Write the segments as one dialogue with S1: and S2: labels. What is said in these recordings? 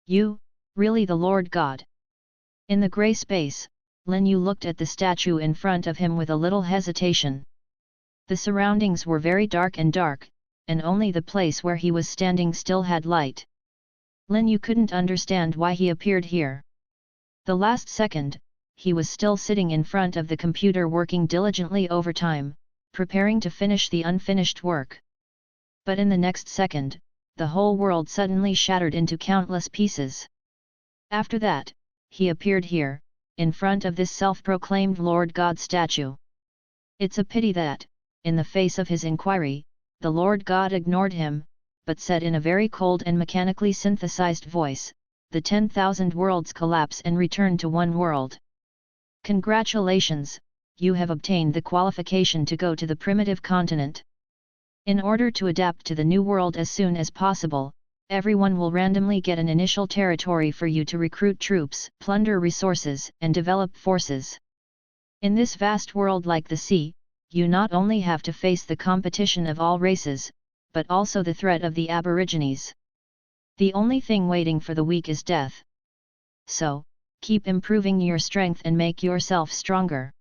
S1: You, really the Lord God? In the grey space, Lin Yu looked at the statue in front of him with a little hesitation. The surroundings were very dark, and only the place where he was standing still had light. Lin Yu couldn't understand why he appeared here. The last second, he was still sitting in front of the computer working diligently overtime, preparing to finish the unfinished work. But in the next second, the whole world suddenly shattered into countless pieces. After that, he appeared here, in front of this self-proclaimed Lord God statue. It's a pity that, in the face of his inquiry, the Lord God ignored him, but said in a very cold and mechanically synthesized voice, "The 10,000 worlds collapse and return to one world. Congratulations, you have obtained the qualification to go to the primitive continent. In order to adapt to the new world as soon as possible, everyone will randomly get an initial territory for you to recruit troops, plunder resources, and develop forces. In this vast world like the sea, you not only have to face the competition of all races, but also the threat of the Aborigines. The only thing waiting for the weak is death. So, keep improving your strength and make yourself stronger.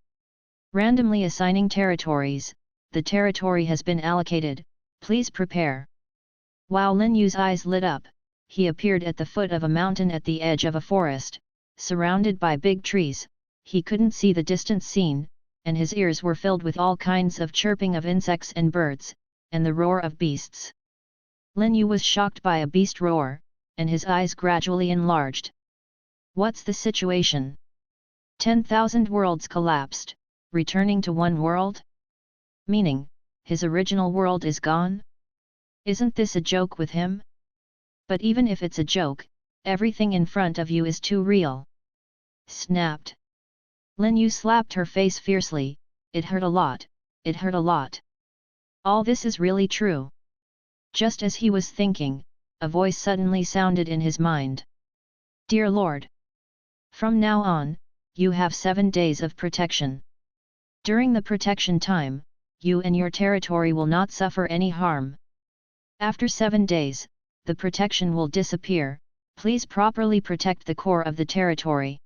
S1: Randomly assigning territories, the territory has been allocated, please prepare." While Lin Yu's eyes lit up, he appeared at the foot of a mountain at the edge of a forest, surrounded by big trees. He couldn't see the distant scene, and his ears were filled with all kinds of chirping of insects and birds, and the roar of beasts. Lin Yu was shocked by a beast roar, and his eyes gradually enlarged. What's the situation? 10,000 worlds collapsed, returning to one world? Meaning, his original world is gone? Isn't this a joke with him? But even if it's a joke, everything in front of you is too real. Snapped. Lin Yu slapped her face fiercely. It hurt a lot, it hurt a lot. All this is really true. Just as he was thinking, a voice suddenly sounded in his mind. Dear Lord! From now on, you have 7 days of protection. During the protection time, you and your territory will not suffer any harm. After 7 days, the protection will disappear. Please properly protect the core of the territory.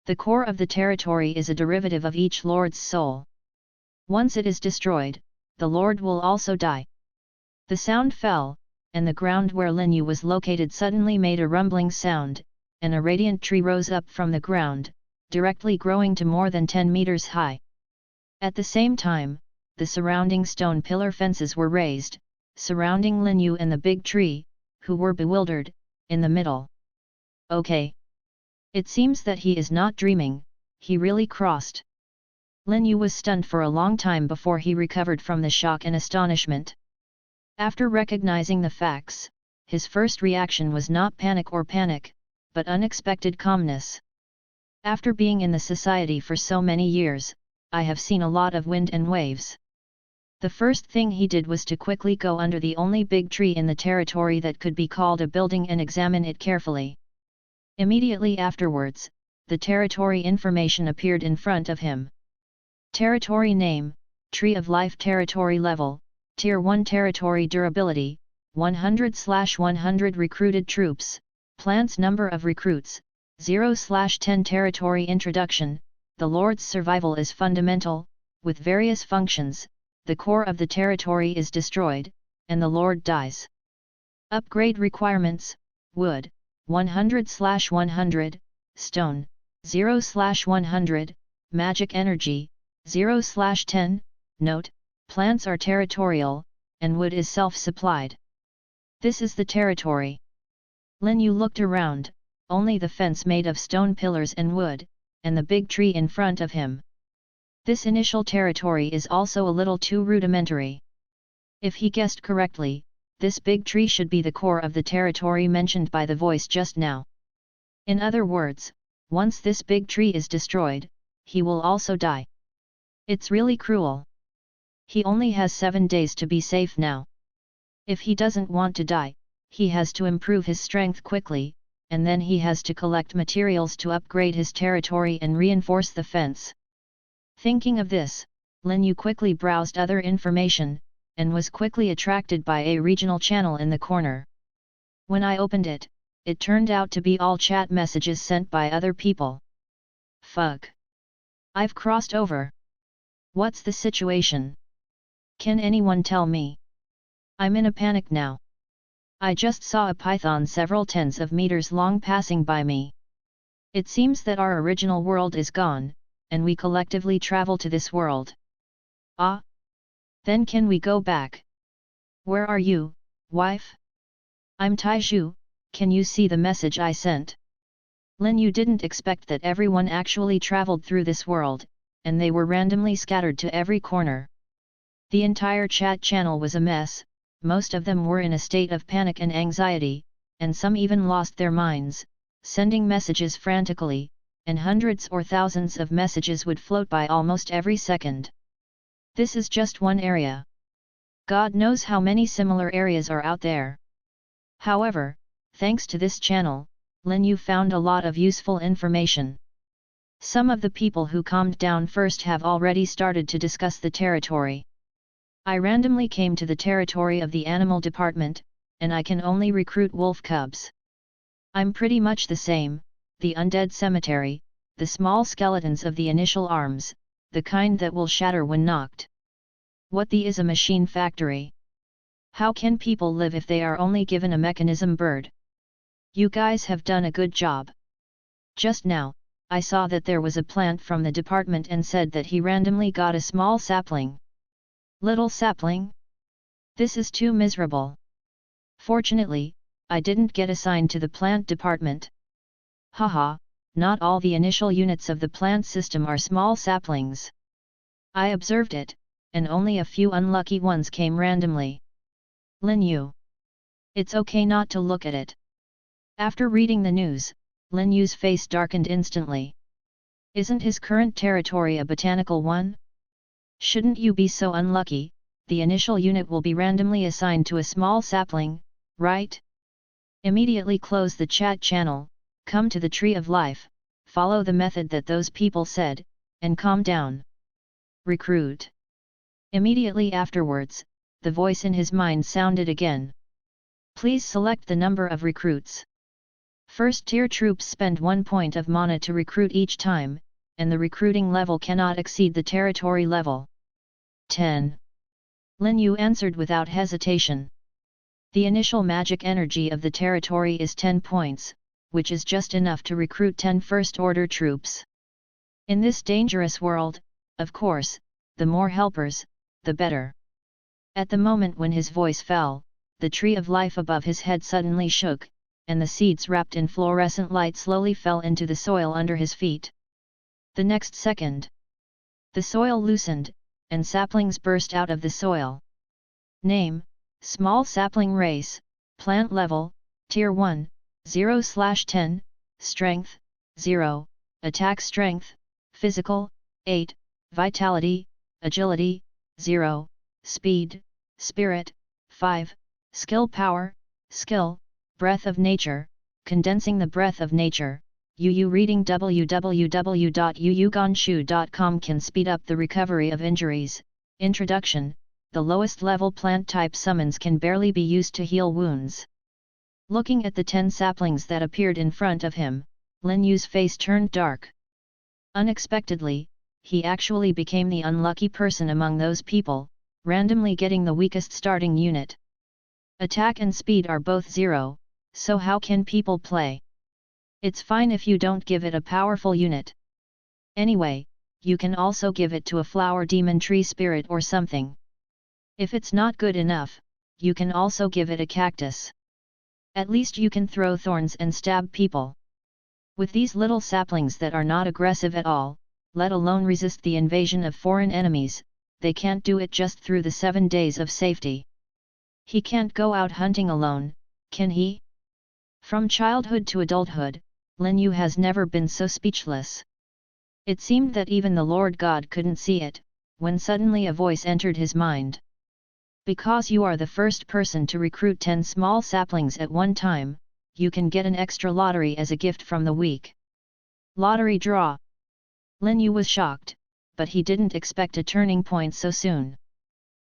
S1: The core of the territory is a derivative of each lord's soul. Once it is destroyed, the lord will also die. The sound fell, and the ground where Lin Yu was located suddenly made a rumbling sound, and a radiant tree rose up from the ground, directly growing to more than 10 meters high. At the same time, the surrounding stone pillar fences were raised, surrounding Lin Yu and the big tree, who were bewildered, in the middle. Okay. It seems that he is not dreaming, he really crossed. Lin Yu was stunned for a long time before he recovered from the shock and astonishment. After recognizing the facts, his first reaction was not panic, but unexpected calmness. After being in the society for so many years, I have seen a lot of wind and waves. The first thing he did was to quickly go under the only big tree in the territory that could be called a building and examine it carefully. Immediately afterwards, the territory information appeared in front of him. Territory name, Tree of Life. Territory level, Tier 1. Territory durability, 100/100. Recruited troops, plants. Number of recruits, 0/10. Territory introduction, the Lord's survival is fundamental, with various functions. The core of the territory is destroyed, and the Lord dies. Upgrade requirements, wood, 100/100, stone, 0/100, magic energy, 0/10. Note, plants are territorial, and wood is self-supplied. This is the territory. Lin Yu looked around, only the fence made of stone pillars and wood, and the big tree in front of him. This initial territory is also a little too rudimentary. If he guessed correctly, this big tree should be the core of the territory mentioned by the voice just now. In other words, once this big tree is destroyed, he will also die. It's really cruel. He only has 7 days to be safe now. If he doesn't want to die, he has to improve his strength quickly, and then he has to collect materials to upgrade his territory and reinforce the fence. Thinking of this, Lin Yu quickly browsed other information, and was quickly attracted by a regional channel in the corner. When I opened it, it turned out to be all chat messages sent by other people. Fuck. I've crossed over. What's the situation? Can anyone tell me? I'm in a panic now. I just saw a python several tens of meters long passing by me. It seems that our original world is gone, and we collectively travel to this world. Ah? Then can we go back? Where are you, wife? I'm Taiju, can you see the message I sent? Lin Yu didn't expect that everyone actually traveled through this world, and they were randomly scattered to every corner. The entire chat channel was a mess, most of them were in a state of panic and anxiety, and some even lost their minds, sending messages frantically, and hundreds or thousands of messages would float by almost every second. This is just one area. God knows how many similar areas are out there. However, thanks to this channel, Lin Yu found a lot of useful information. Some of the people who calmed down first have already started to discuss the territory. I randomly came to the territory of the animal department, and I can only recruit wolf cubs. I'm pretty much the same, the undead cemetery, the small skeletons of the initial arms, the kind that will shatter when knocked. What the is a machine factory? How can people live if they are only given a mechanism bird? You guys have done a good job. Just now, I saw that there was a plant from the department and said that he randomly got a small sapling. Little sapling? This is too miserable. Fortunately, I didn't get assigned to the plant department. Haha, not all the initial units of the plant system are small saplings. I observed it, and only a few unlucky ones came randomly. Lin Yu. It's okay not to look at it. After reading the news, Lin Yu's face darkened instantly. Isn't his current territory a botanical one? Shouldn't you be so unlucky? The initial unit will be randomly assigned to a small sapling, right? Immediately close the chat channel, come to the Tree of Life, follow the method that those people said, and calm down. Recruit. Immediately afterwards, the voice in his mind sounded again. Please select the number of recruits. First tier troops spend 1 point of mana to recruit each time, and the recruiting level cannot exceed the territory level. 10. Lin Yu answered without hesitation. The initial magic energy of the territory is 10 points, which is just enough to recruit 10 first-order troops. In this dangerous world, of course, the more helpers, the better. At the moment when his voice fell, the Tree of Life above his head suddenly shook, and the seeds wrapped in fluorescent light slowly fell into the soil under his feet. The next second, the soil loosened, and saplings burst out of the soil. Name, Small Sapling Race, Plant Level, Tier 1, 0/10, Strength, 0, Attack Strength, Physical, 8, Vitality, Agility, 0, Speed, Spirit, 5, Skill Power, Skill, Breath of Nature, Condensing the Breath of Nature. UU reading www.uuganshu.com can speed up the recovery of injuries. Introduction, the lowest level plant type summons can barely be used to heal wounds. Looking at the 10 saplings that appeared in front of him, Lin Yu's face turned dark. Unexpectedly, he actually became the unlucky person among those people, randomly getting the weakest starting unit. Attack and speed are both 0, so how can people play? It's fine if you don't give it a powerful unit. Anyway, you can also give it to a flower demon tree spirit or something. If it's not good enough, you can also give it a cactus. At least you can throw thorns and stab people. With these little saplings that are not aggressive at all, let alone resist the invasion of foreign enemies, they can't do it just through the 7 days of safety. He can't go out hunting alone, can he? From childhood to adulthood, Lin Yu has never been so speechless. It seemed that even the Lord God couldn't see it, when suddenly a voice entered his mind. Because you are the first person to recruit 10 small saplings at one time, you can get an extra lottery as a gift from the week. Lottery draw. Lin Yu was shocked, but he didn't expect a turning point so soon.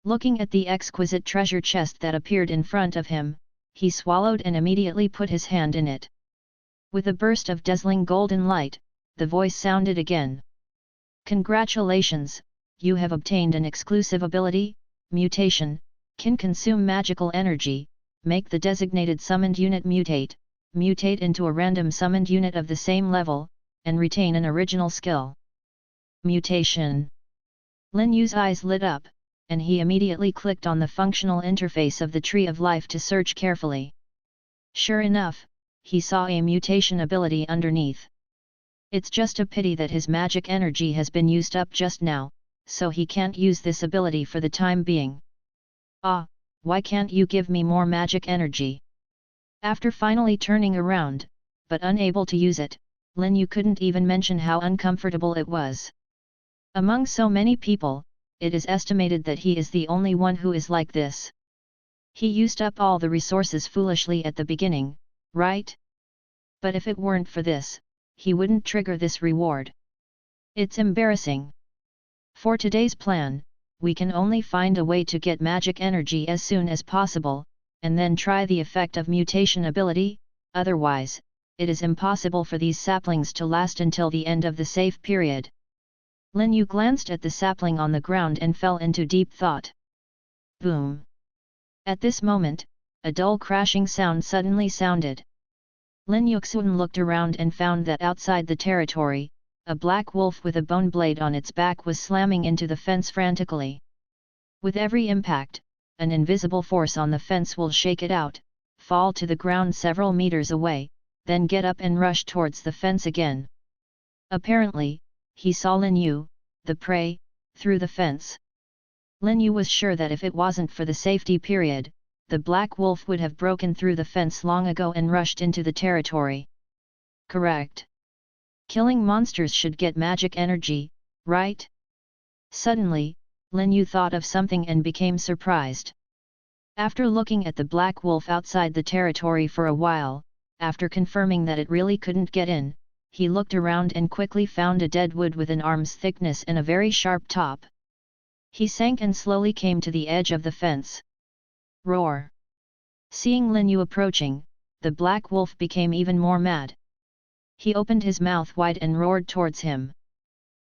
S1: Looking at the exquisite treasure chest that appeared in front of him, he swallowed and immediately put his hand in it. With a burst of dazzling golden light, the voice sounded again. Congratulations, you have obtained an exclusive ability, Mutation, can consume magical energy, make the designated summoned unit mutate into a random summoned unit of the same level, and retain an original skill. Mutation. Lin Yu's eyes lit up, and he immediately clicked on the functional interface of the Tree of Life to search carefully. Sure enough, he saw a mutation ability underneath. It's just a pity that his magic energy has been used up just now, so he can't use this ability for the time being. Ah, why can't you give me more magic energy? After finally turning around, but unable to use it, Lin Yu couldn't even mention how uncomfortable it was. Among so many people, it is estimated that he is the only one who is like this. He used up all the resources foolishly at the beginning, right? But if it weren't for this, he wouldn't trigger this reward. It's embarrassing. For today's plan, we can only find a way to get magic energy as soon as possible, and then try the effect of mutation ability, otherwise, it is impossible for these saplings to last until the end of the safe period. Lin Yu glanced at the sapling on the ground and fell into deep thought. Boom! At this moment, a dull crashing sound suddenly sounded. Lin Yuxun looked around and found that outside the territory, a black wolf with a bone blade on its back was slamming into the fence frantically. With every impact, an invisible force on the fence will shake it out, fall to the ground several meters away, then get up and rush towards the fence again. Apparently, he saw Lin Yu, the prey, through the fence. Lin Yu was sure that if it wasn't for the safety period, the black wolf would have broken through the fence long ago and rushed into the territory. Correct. Killing monsters should get magic energy, right? Suddenly, Lin Yu thought of something and became surprised. After looking at the black wolf outside the territory for a while, after confirming that it really couldn't get in, he looked around and quickly found a dead wood with an arm's thickness and a very sharp top. He sank and slowly came to the edge of the fence. Roar! Seeing Lin Yu approaching, the black wolf became even more mad. He opened his mouth wide and roared towards him.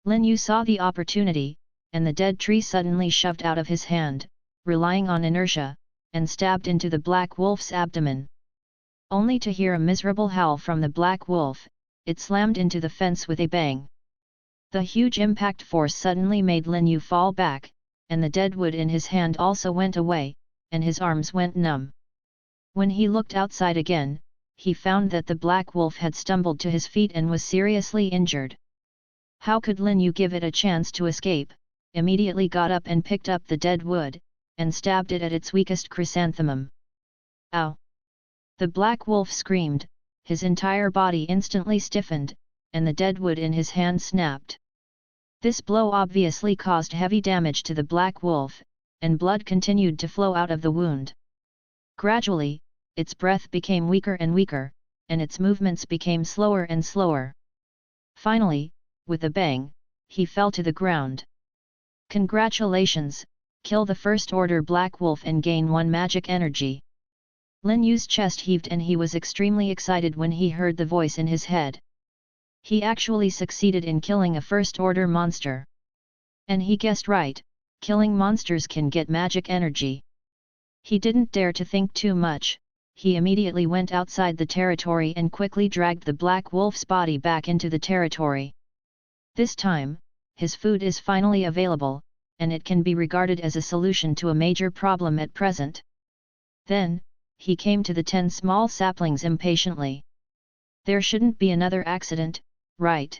S1: Lin Yu saw the opportunity, and the dead tree suddenly shoved out of his hand, relying on inertia, and stabbed into the black wolf's abdomen. Only to hear a miserable howl from the black wolf, it slammed into the fence with a bang. The huge impact force suddenly made Lin Yu fall back, and the dead wood in his hand also went away, and his arms went numb. When he looked outside again, he found that the black wolf had stumbled to his feet and was seriously injured. How could Lin Yu give it a chance to escape? Immediately got up and picked up the dead wood, and stabbed it at its weakest chrysanthemum. Ow! The black wolf screamed, his entire body instantly stiffened, and the dead wood in his hand snapped. This blow obviously caused heavy damage to the black wolf, and blood continued to flow out of the wound. Gradually, its breath became weaker and weaker, and its movements became slower and slower. Finally, with a bang, he fell to the ground. Congratulations, kill the First Order Black Wolf and gain 1 magic energy. Lin Yu's chest heaved and he was extremely excited when he heard the voice in his head. He actually succeeded in killing a First Order monster. And he guessed right, killing monsters can get magic energy. He didn't dare to think too much, he immediately went outside the territory and quickly dragged the black wolf's body back into the territory. This time, his food is finally available, and it can be regarded as a solution to a major problem at present. Then, he came to the 10 small saplings impatiently. There shouldn't be another accident, right?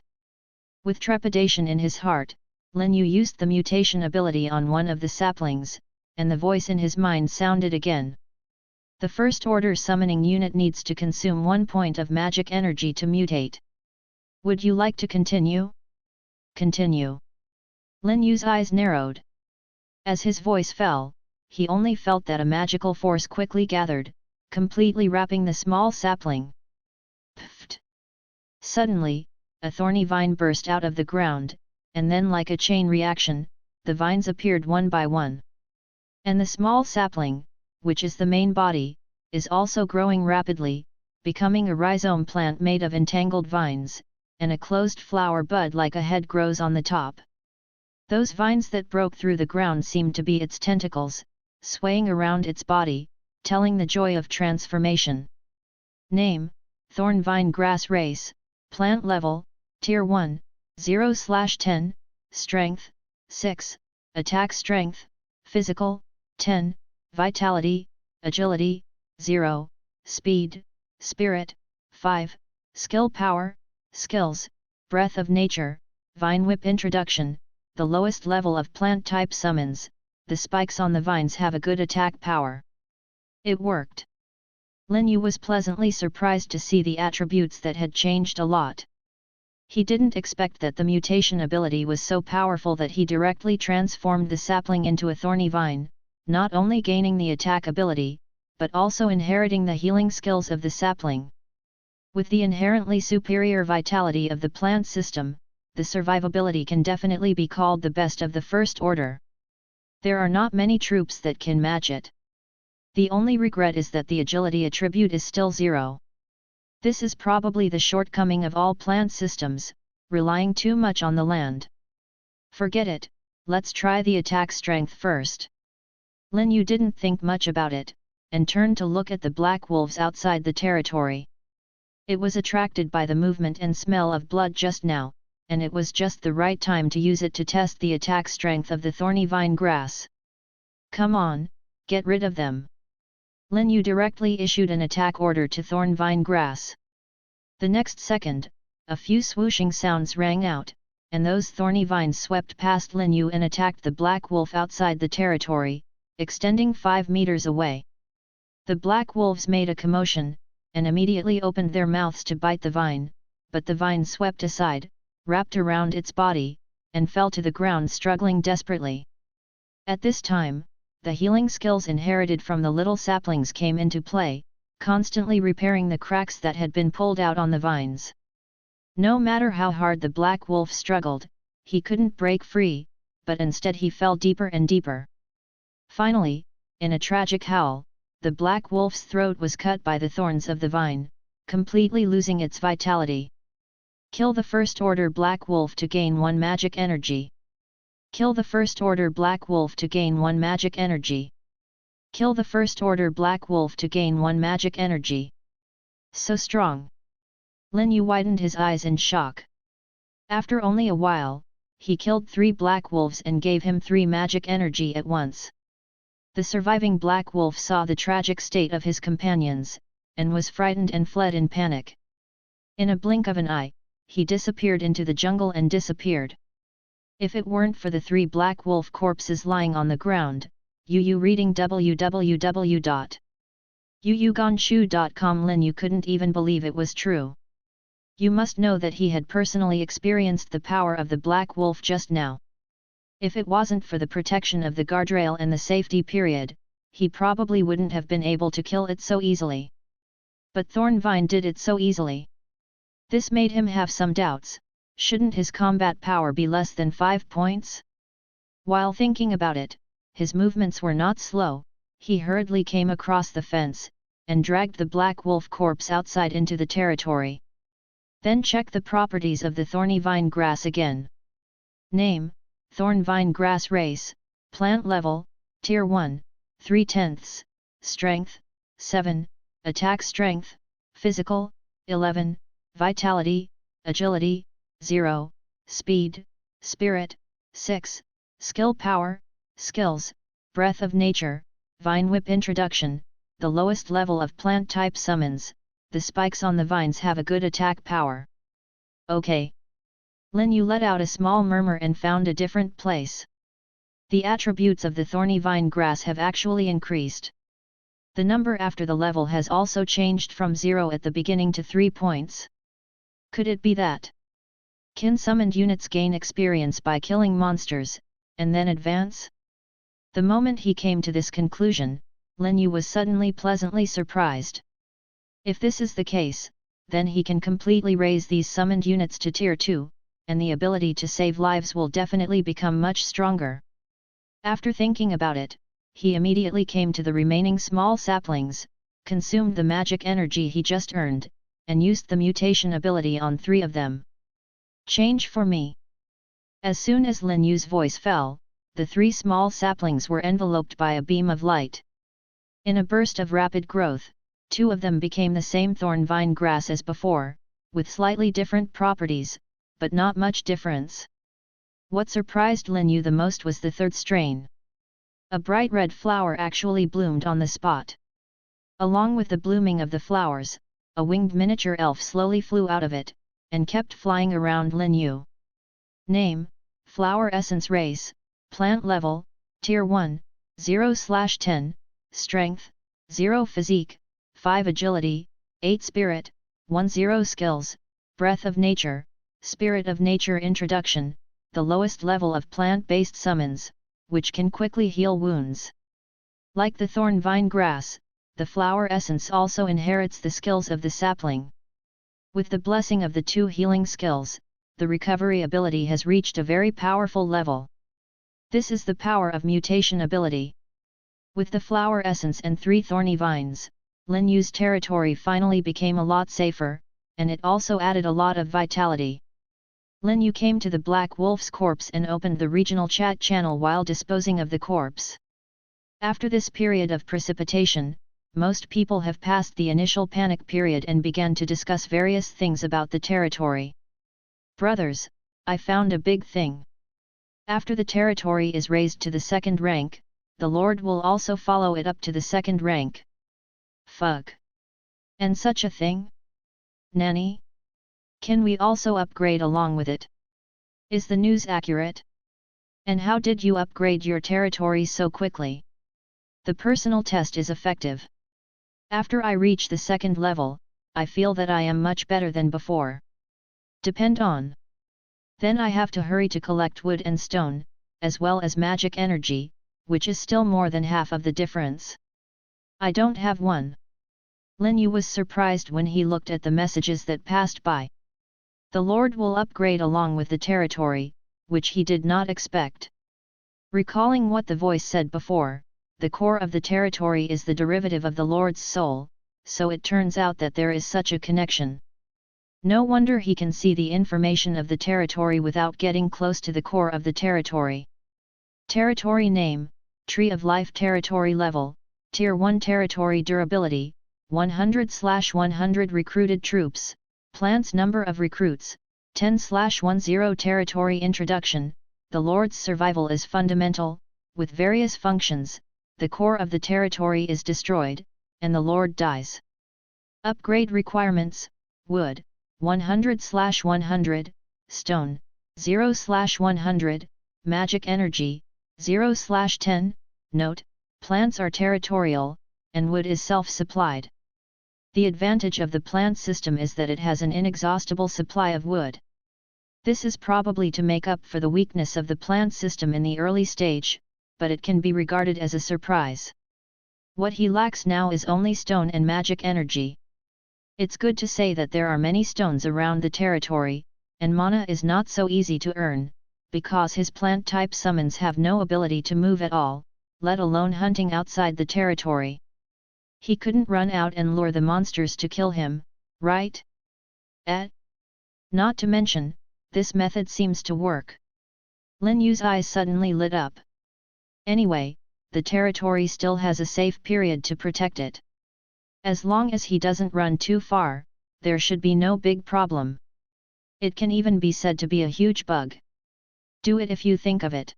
S1: With trepidation in his heart, Lin Yu used the mutation ability on one of the saplings, and the voice in his mind sounded again. The First Order summoning unit needs to consume 1 point of magic energy to mutate. Would you like to continue? Continue. Lin Yu's eyes narrowed. As his voice fell, he only felt that a magical force quickly gathered, completely wrapping the small sapling. Pfft! Suddenly, a thorny vine burst out of the ground, and then like a chain reaction, the vines appeared one by one. And the small sapling, which is the main body, is also growing rapidly, becoming a rhizome plant made of entangled vines, and a closed flower bud like a head grows on the top. Those vines that broke through the ground seemed to be its tentacles, swaying around its body, telling the joy of transformation. Name: Thorn Vine Grass Race, Plant Level, Tier 1, 0/10, Strength, 6, Attack Strength, Physical, 10, Vitality, Agility, 0, Speed, Spirit, 5, Skill Power, Skills, Breath of Nature, Vine Whip Introduction. The lowest level of plant type summons, the spikes on the vines have a good attack power. It worked. Lin Yu was pleasantly surprised to see the attributes that had changed a lot. He didn't expect that the mutation ability was so powerful that he directly transformed the sapling into a thorny vine, not only gaining the attack ability, but also inheriting the healing skills of the sapling. With the inherently superior vitality of the plant system, the survivability can definitely be called the best of the first order. There are not many troops that can match it. The only regret is that the agility attribute is still 0. This is probably the shortcoming of all plant systems, relying too much on the land. Forget it, let's try the attack strength first. Lin Yu didn't think much about it, and turned to look at the black wolves outside the territory. It was attracted by the movement and smell of blood just now, and it was just the right time to use it to test the attack strength of the thorny vine grass. Come on, get rid of them. Lin Yu directly issued an attack order to thorn vine grass. The next second, a few swooshing sounds rang out, and those thorny vines swept past Lin Yu and attacked the black wolf outside the territory, extending 5 meters away. The black wolves made a commotion, and immediately opened their mouths to bite the vine, but the vine swept aside, wrapped around its body, and fell to the ground struggling desperately. At this time, the healing skills inherited from the little saplings came into play, constantly repairing the cracks that had been pulled out on the vines. No matter how hard the black wolf struggled, he couldn't break free, but instead he fell deeper and deeper. Finally, in a tragic howl, the black wolf's throat was cut by the thorns of the vine, completely losing its vitality. Kill the first order black wolf to gain 1 magic energy. Kill the first order black wolf to gain 1 magic energy. Kill the first order black wolf to gain 1 magic energy. So strong. Lin Yu widened his eyes in shock. After only a while, he killed 3 black wolves and gave him 3 magic energy at once. The surviving black wolf saw the tragic state of his companions, and was frightened and fled in panic. In a blink of an eye, he disappeared into the jungle and disappeared. If it weren't for the 3 black wolf corpses lying on the ground, Yu reading www.yuyugonshu.com, Lin Yu couldn't even believe it was true. You must know that he had personally experienced the power of the black wolf just now. If it wasn't for the protection of the guardrail and the safety period, he probably wouldn't have been able to kill it so easily. But Thornvine did it so easily. This made him have some doubts. Shouldn't his combat power be less than 5 points? While thinking about it, his movements were not slow. He hurriedly came across the fence, and dragged the black wolf corpse outside into the territory. Then check the properties of the thorny vine grass again. Name: Thorn Vine Grass Race, Plant Level, Tier 1, 3/10, Strength, 7, Attack Strength, Physical, 11, Vitality, Agility, 0, Speed, Spirit, 6, Skill Power, Skills, Breath of Nature, Vine Whip Introduction. The lowest level of plant type summons, the spikes on the vines have a good attack power. Okay. Lin Yu let out a small murmur and found a different place. The attributes of the thorny vine grass have actually increased. The number after the level has also changed from 0 at the beginning to 3 points. Could it be that kin summoned units gain experience by killing monsters, and then advance? The moment he came to this conclusion, Lin Yu was suddenly pleasantly surprised. If this is the case, then he can completely raise these summoned units to Tier 2, and the ability to save lives will definitely become much stronger. After thinking about it, he immediately came to the remaining small saplings, consumed the magic energy he just earned, and used the mutation ability on 3 of them. Change for me. As soon as Lin Yu's voice fell, the 3 small saplings were enveloped by a beam of light. In a burst of rapid growth, 2 of them became the same thorn vine grass as before, with slightly different properties, but not much difference. What surprised Lin Yu the most was the 3rd strain. A bright red flower actually bloomed on the spot. Along with the blooming of the flowers, a winged miniature elf slowly flew out of it, and kept flying around Lin Yu. Name, Flower Essence Race, Plant Level, Tier 1, 0/10, Strength, 0 Physique, 5 Agility, 8 Spirit, 10 Skills, Breath of Nature, Spirit of Nature Introduction, the lowest level of plant-based summons, which can quickly heal wounds. Like the thorn vine grass, the flower essence also inherits the skills of the sapling. With the blessing of the 2 healing skills, the recovery ability has reached a very powerful level. This is the power of mutation ability. With the flower essence and 3 thorny vines, Lin Yu's territory finally became a lot safer, and it also added a lot of vitality. Lin Yu came to the Black Wolf's corpse and opened the regional chat channel while disposing of the corpse. After this period of precipitation, most people have passed the initial panic period and began to discuss various things about the territory. Brothers, I found a big thing. After the territory is raised to the 2nd rank, the Lord will also follow it up to the 2nd rank. Fuck. And such a thing? Nanny? Can we also upgrade along with it? Is the news accurate? And how did you upgrade your territory so quickly? The personal test is effective. After I reach the 2nd level, I feel that I am much better than before. Depend on. Then I have to hurry to collect wood and stone, as well as magic energy, which is still more than half of the difference. I don't have one. Lin Yu was surprised when he looked at the messages that passed by. The Lord will upgrade along with the territory, which he did not expect. Recalling what the voice said before, the core of the territory is the derivative of the Lord's soul, so it turns out that there is such a connection. No wonder he can see the information of the territory without getting close to the core of the territory. Territory name, Tree of Life Territory Level, Tier 1 Territory Durability, 100/100 Recruited Troops, Plants Number of Recruits, 10/10 Territory Introduction, the Lord's survival is fundamental, with various functions, the core of the territory is destroyed, and the Lord dies. Upgrade requirements, Wood, 100/100, Stone, 0/100, Magic Energy, 0/10, Note, plants are territorial, and wood is self-supplied. The advantage of the plant system is that it has an inexhaustible supply of wood. This is probably to make up for the weakness of the plant system in the early stage, but it can be regarded as a surprise. What he lacks now is only stone and magic energy. It's good to say that there are many stones around the territory, and mana is not so easy to earn, because his plant-type summons have no ability to move at all, let alone hunting outside the territory. He couldn't run out and lure the monsters to kill him, right? Not to mention, this method seems to work. Lin Yu's eyes suddenly lit up. Anyway, the territory still has a safe period to protect it. As long as he doesn't run too far, there should be no big problem. It can even be said to be a huge bug. Do it if you think of it.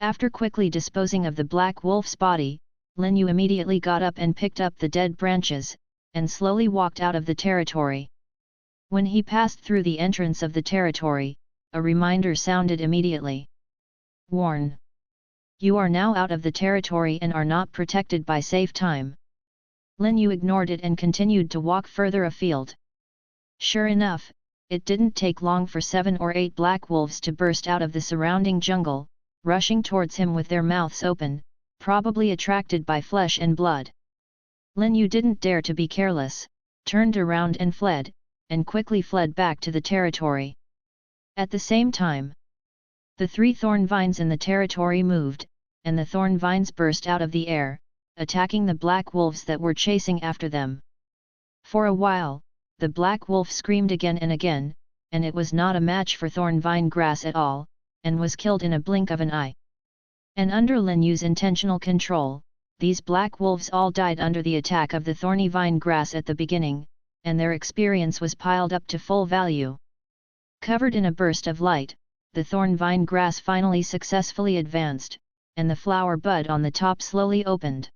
S1: After quickly disposing of the Black Wolf's body, Lin Yu immediately got up and picked up the dead branches, and slowly walked out of the territory. When he passed through the entrance of the territory, a reminder sounded immediately. Warn. You are now out of the territory and are not protected by safe time. Lin Yu ignored it and continued to walk further afield. Sure enough, it didn't take long for 7 or 8 black wolves to burst out of the surrounding jungle, rushing towards him with their mouths open, probably attracted by flesh and blood. Lin Yu didn't dare to be careless, turned around and fled, and quickly fled back to the territory. At the same time, the 3 thorn vines in the territory moved, and the thorn vines burst out of the air, attacking the black wolves that were chasing after them. For a while, the black wolf screamed again and again, and it was not a match for thorn vine grass at all, and was killed in a blink of an eye. And under Lin Yu's intentional control, these black wolves all died under the attack of the thorny vine grass at the beginning, and their experience was piled up to full value. Covered in a burst of light, the thorn vine grass finally successfully advanced, and the flower bud on the top slowly opened.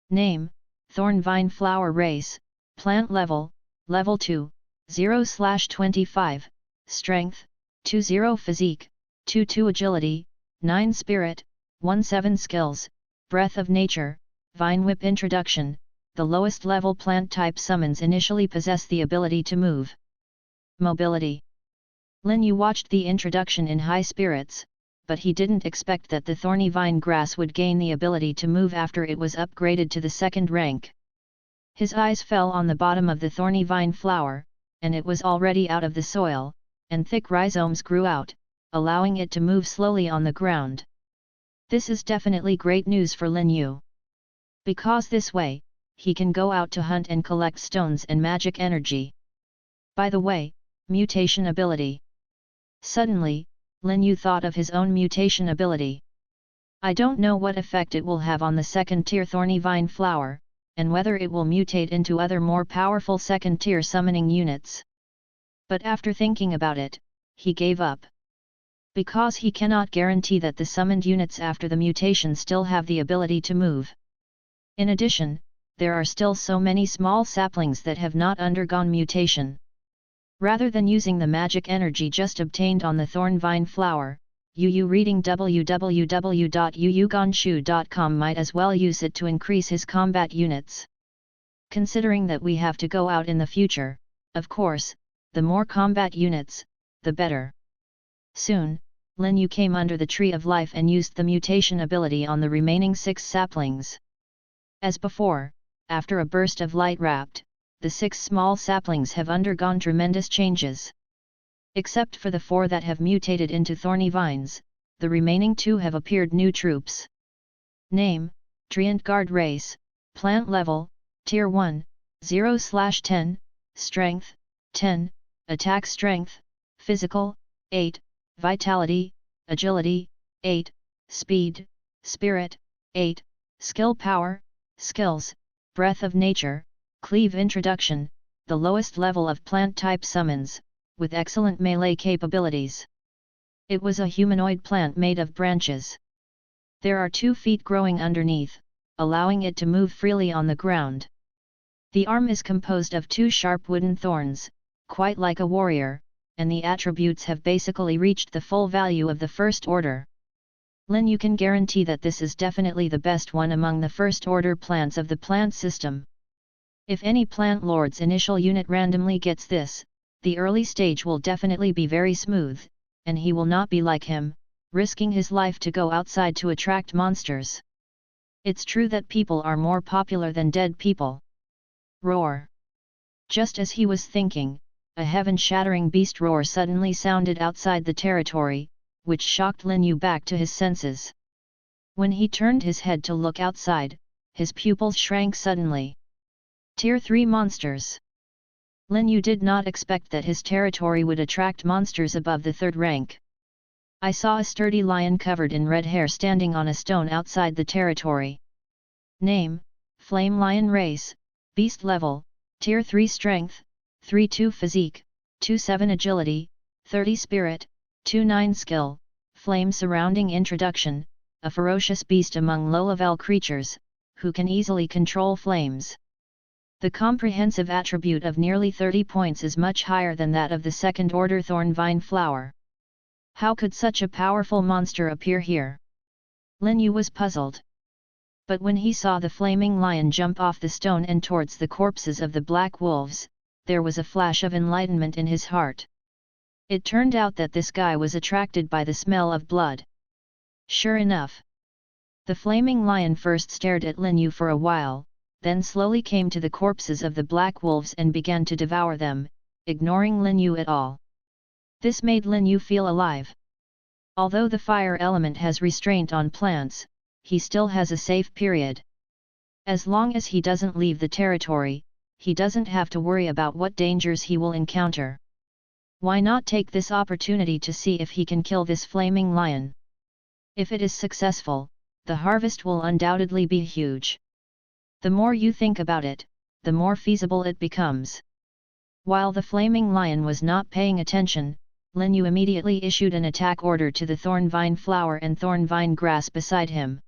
S1: Name: Thorn Vine Flower Race, Plant Level, Level 2, 0/25, Strength, 20 Physique, 22 Agility, 9 Spirit, 17 Skills, Breath of Nature, Vine Whip Introduction. The lowest level plant type summons initially possess the ability to move. Mobility. Lin Yu watched the introduction in high spirits, but he didn't expect that the thorny vine grass would gain the ability to move after it was upgraded to the second rank. His eyes fell on the bottom of the thorny vine flower, and it was already out of the soil, and thick rhizomes grew out, allowing it to move slowly on the ground. This is definitely great news for Lin Yu. Because this way, he can go out to hunt and collect stones and magic energy. By the way, mutation ability. Suddenly, Lin Yu thought of his own mutation ability. I don't know what effect it will have on the second-tier thorny vine flower, and whether it will mutate into other more powerful second-tier summoning units. But after thinking about it, he gave up. Because he cannot guarantee that the summoned units after the mutation still have the ability to move. In addition, there are still so many small saplings that have not undergone mutation. Rather than using the magic energy just obtained on the thorn vine flower, Yu reading www.yuyuganshu.com might as well use it to increase his combat units. Considering that we have to go out in the future, of course, the more combat units, the better. Soon, Lin Yu came under the Tree of Life and used the mutation ability on the remaining 6 saplings. As before, after a burst of light wrapped, the 6 small saplings have undergone tremendous changes. Except for the 4 that have mutated into thorny vines, the remaining 2 have appeared new troops. Name: Treant Guard Race, Plant Level, Tier 1, 0/10, Strength, 10, Attack Strength, Physical, 8, Vitality, Agility, 8, Speed, Spirit, 8, Skill Power, Skills, Breath of Nature, Cleave Introduction, the lowest level of plant type summons, with excellent melee capabilities. It was a humanoid plant made of branches. There are 2 feet growing underneath, allowing it to move freely on the ground. The arm is composed of 2 sharp wooden thorns, quite like a warrior, and the attributes have basically reached the full value of the first order. Lin Yu can guarantee that this is definitely the best one among the first order plants of the plant system. If any plant lord's initial unit randomly gets this, the early stage will definitely be very smooth, and he will not be like him, risking his life to go outside to attract monsters. It's true that people are more popular than dead people. Roar! Just as he was thinking, a heaven-shattering beast roar suddenly sounded outside the territory, which shocked Lin Yu back to his senses. When he turned his head to look outside, his pupils shrank suddenly. Tier 3 monsters. Lin Yu did not expect that his territory would attract monsters above the 3rd rank. I saw a sturdy lion covered in red hair standing on a stone outside the territory. Name: Flame Lion Race, Beast Level, Tier 3 Strength, 3/2 Physique, 2/7 Agility, 30 Spirit, 2/9 Skill, Flame Surrounding Introduction, a ferocious beast among low-level creatures, who can easily control flames. The comprehensive attribute of nearly 30 points is much higher than that of the second-order thorn vine flower. How could such a powerful monster appear here? Lin Yu was puzzled. But when he saw the flaming lion jump off the stone and towards the corpses of the black wolves, there was a flash of enlightenment in his heart. It turned out that this guy was attracted by the smell of blood. Sure enough. The flaming lion first stared at Lin Yu for a while, then slowly came to the corpses of the black wolves and began to devour them, ignoring Lin Yu at all. This made Lin Yu feel alive. Although the fire element has restraint on plants, he still has a safe period. As long as he doesn't leave the territory, he doesn't have to worry about what dangers he will encounter. Why not take this opportunity to see if he can kill this flaming lion? If it is successful, the harvest will undoubtedly be huge. The more you think about it, the more feasible it becomes. While the flaming lion was not paying attention, Lin Yu immediately issued an attack order to the thorn vine flower and thorn vine grass beside him.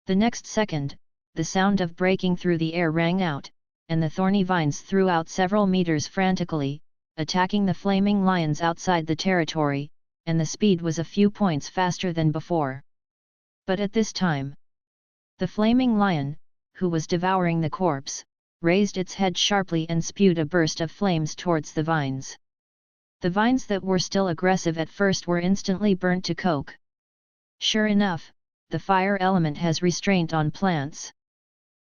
S1: The next second, the sound of breaking through the air rang out, and the thorny vines threw out several meters frantically, attacking the flaming lions outside the territory, and the speed was a few points faster than before. But at this time, the flaming lion, who was devouring the corpse, raised its head sharply and spewed a burst of flames towards the vines. The vines that were still aggressive at first were instantly burnt to coke. Sure enough, the fire element has restraint on plants.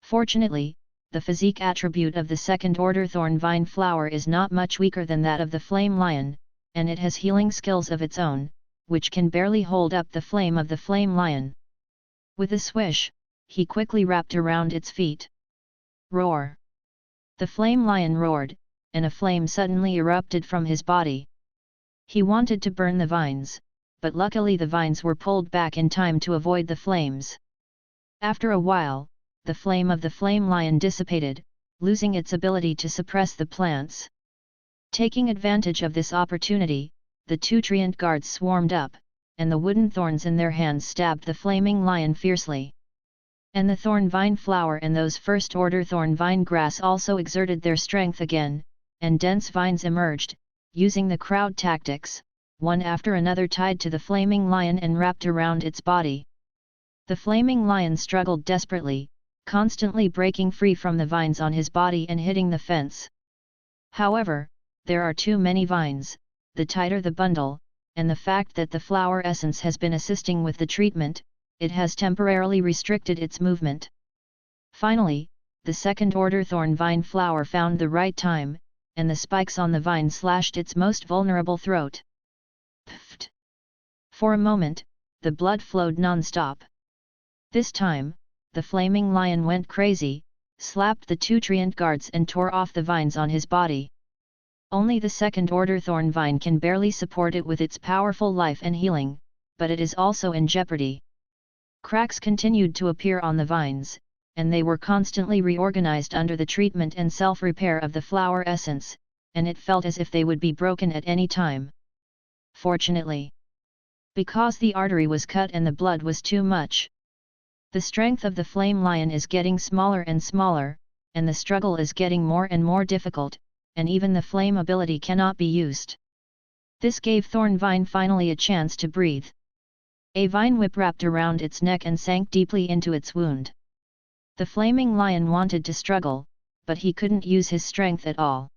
S1: Fortunately, the physique attribute of the second-order thorn vine flower is not much weaker than that of the flame lion, and it has healing skills of its own, which can barely hold up the flame of the flame lion. With a swish, he quickly wrapped around its feet. Roar! The flame lion roared, and a flame suddenly erupted from his body. He wanted to burn the vines, but luckily the vines were pulled back in time to avoid the flames. After a while, the flame of the flame lion dissipated, losing its ability to suppress the plants. Taking advantage of this opportunity, the two treant guards swarmed up, and the wooden thorns in their hands stabbed the flaming lion fiercely. And the thorn vine flower and those first-order thorn vine grass also exerted their strength again, and dense vines emerged, using the crowd tactics, one after another tied to the flaming lion and wrapped around its body. The flaming lion struggled desperately, constantly breaking free from the vines on his body and hitting the fence. However, there are too many vines, the tighter the bundle, and the fact that the flower essence has been assisting with the treatment, it has temporarily restricted its movement. Finally, the second-order thorn vine flower found the right time, and the spikes on the vine slashed its most vulnerable throat. Pfft! For a moment, the blood flowed non-stop. This time, the flaming lion went crazy, slapped the two treant guards and tore off the vines on his body. Only the second-order thorn vine can barely support it with its powerful life and healing, but it is also in jeopardy. Cracks continued to appear on the vines, and they were constantly reorganized under the treatment and self-repair of the flower essence, and it felt as if they would be broken at any time. Fortunately, because the artery was cut and the blood was too much, the strength of the flame lion is getting smaller and smaller, and the struggle is getting more and more difficult, and even the flame ability cannot be used. This gave Thorn Vine finally a chance to breathe. A vine whip wrapped around its neck and sank deeply into its wound. The flaming lion wanted to struggle, but he couldn't use his strength at all.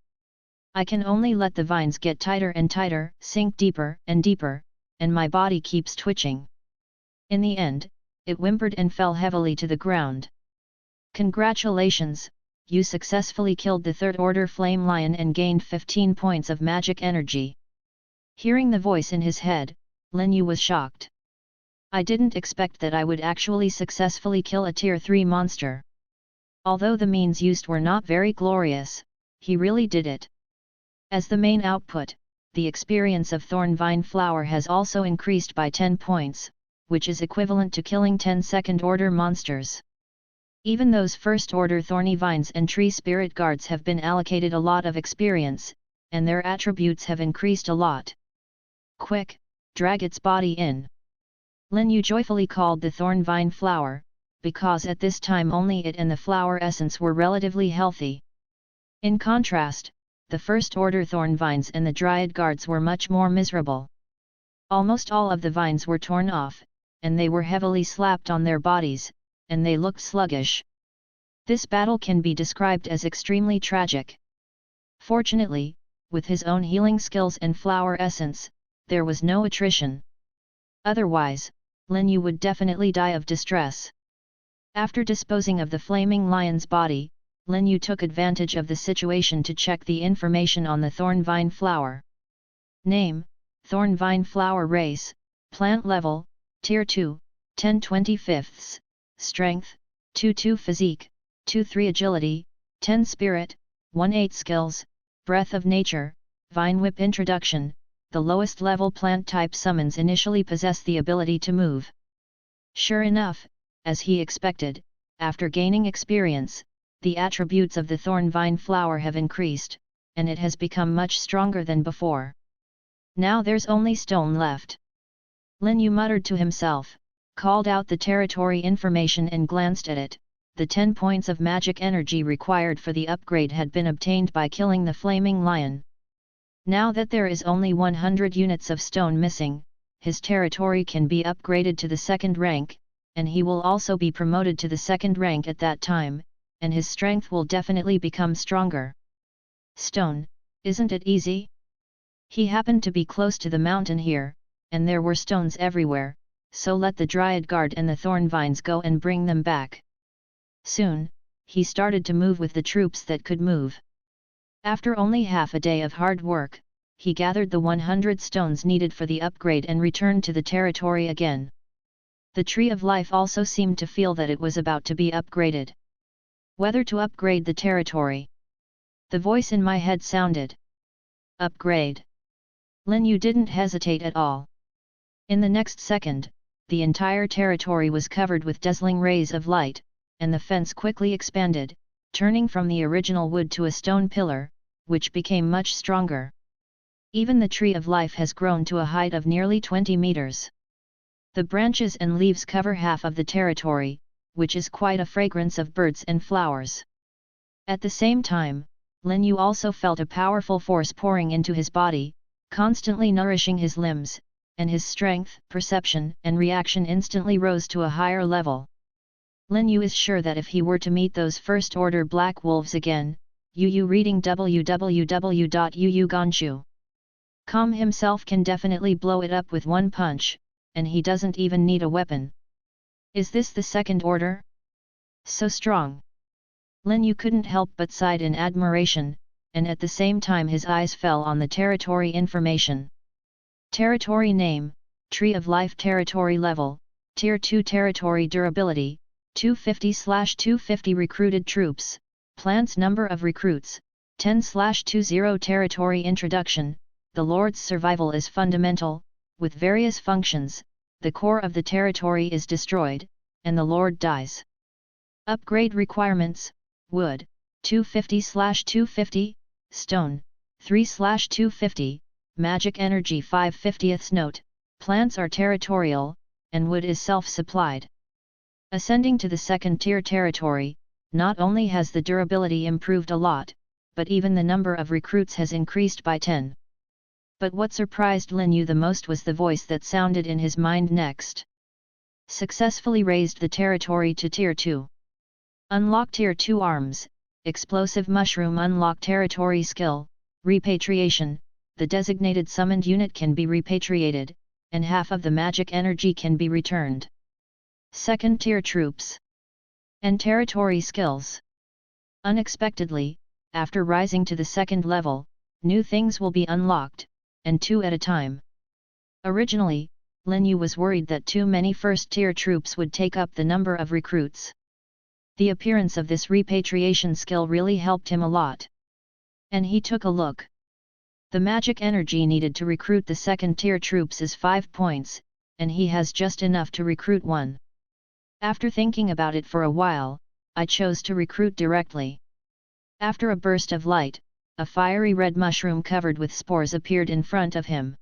S1: I can only let the vines get tighter and tighter, sink deeper and deeper, and my body keeps twitching. In the end, it whimpered and fell heavily to the ground. Congratulations, you successfully killed the third-order flame lion and gained 15 points of magic energy. Hearing the voice in his head, Lin Yu was shocked. I didn't expect that I would actually successfully kill a tier 3 monster. Although the means used were not very glorious, he really did it. As the main output, the experience of Thorn Vine Flower has also increased by 10 points, which is equivalent to killing 10 second-order monsters. Even those first-order Thorny Vines and Tree Spirit Guards have been allocated a lot of experience, and their attributes have increased a lot. Quick, drag its body in. Lin Yu joyfully called the Thorn Vine Flower, because at this time only it and the flower essence were relatively healthy. In contrast, the first-order Thorn Vines and the Dryad Guards were much more miserable. Almost all of the vines were torn off, and they were heavily slapped on their bodies, and they looked sluggish. This battle can be described as extremely tragic. Fortunately, with his own healing skills and flower essence, there was no attrition. Otherwise, Lin Yu would definitely die of distress. After disposing of the flaming lion's body, Lin Yu took advantage of the situation to check the information on the Thorn Vine Flower. Name, Thorn Vine Flower. Race, Plant Level, Tier 2, 10/25, Strength, 2/2. Physique, 2-3 agility, 10 spirit, 1-8 skills, breath of nature, vine whip introduction. The lowest level plant type summons initially possess the ability to move. Sure enough, as he expected, after gaining experience, the attributes of the thorn vine flower have increased, and it has become much stronger than before. Now there's only stone left. Lin Yu muttered to himself, called out the territory information and glanced at it. The 10 points of magic energy required for the upgrade had been obtained by killing the flaming lion. Now that there is only 100 units of stone missing, his territory can be upgraded to the second rank, and he will also be promoted to the second rank at that time, and his strength will definitely become stronger. Stone, isn't it easy? He happened to be close to the mountain here, and there were stones everywhere, so let the dryad guard and the thorn vines go and bring them back. Soon, he started to move with the troops that could move. After only half a day of hard work, he gathered the 100 stones needed for the upgrade and returned to the territory again. The Tree of Life also seemed to feel that it was about to be upgraded. Whether to upgrade the territory? The voice in my head sounded. Upgrade. Lin Yu didn't hesitate at all. In the next second, the entire territory was covered with dazzling rays of light, and the fence quickly expanded, turning from the original wood to a stone pillar, which became much stronger. Even the Tree of Life has grown to a height of nearly 20 meters. The branches and leaves cover half of the territory, which is quite a fragrance of birds and flowers. At the same time, Lin Yu also felt a powerful force pouring into his body, constantly nourishing his limbs, and his strength, perception, and reaction instantly rose to a higher level. Lin Yu is sure that if he were to meet those first order black wolves again, reading www.yuugonshu.com himself can definitely blow it up with one punch, and he doesn't even need a weapon. Is this the second order? So strong. Lin Yu couldn't help but sigh in admiration, and at the same time his eyes fell on the territory information. Territory name, Tree of Life territory level, Tier 2 territory durability, 250/250 recruited troops, plants number of recruits, 10/20 territory introduction. The Lord's survival is fundamental, with various functions. The core of the territory is destroyed, and the Lord dies. Upgrade requirements: wood, 250/250, stone, 3/250, magic energy 5/50. Note: plants are territorial, and wood is self-supplied. Ascending to the second tier territory, not only has the durability improved a lot, but even the number of recruits has increased by 10. But what surprised Lin Yu the most was the voice that sounded in his mind next. Successfully raised the territory to Tier 2. Unlock Tier 2 arms, explosive mushroom. Unlock territory skill, repatriation. The designated summoned unit can be repatriated, and half of the magic energy can be returned. Second tier troops. And territory skills. Unexpectedly, after rising to the second level, new things will be unlocked, and 2 at a time. Originally, Lin Yu was worried that too many first-tier troops would take up the number of recruits. The appearance of this repatriation skill really helped him a lot. And he took a look. The magic energy needed to recruit the second-tier troops is 5 points, and he has just enough to recruit 1. After thinking about it for a while, I chose to recruit directly. After a burst of light, a fiery red mushroom covered with spores appeared in front of him.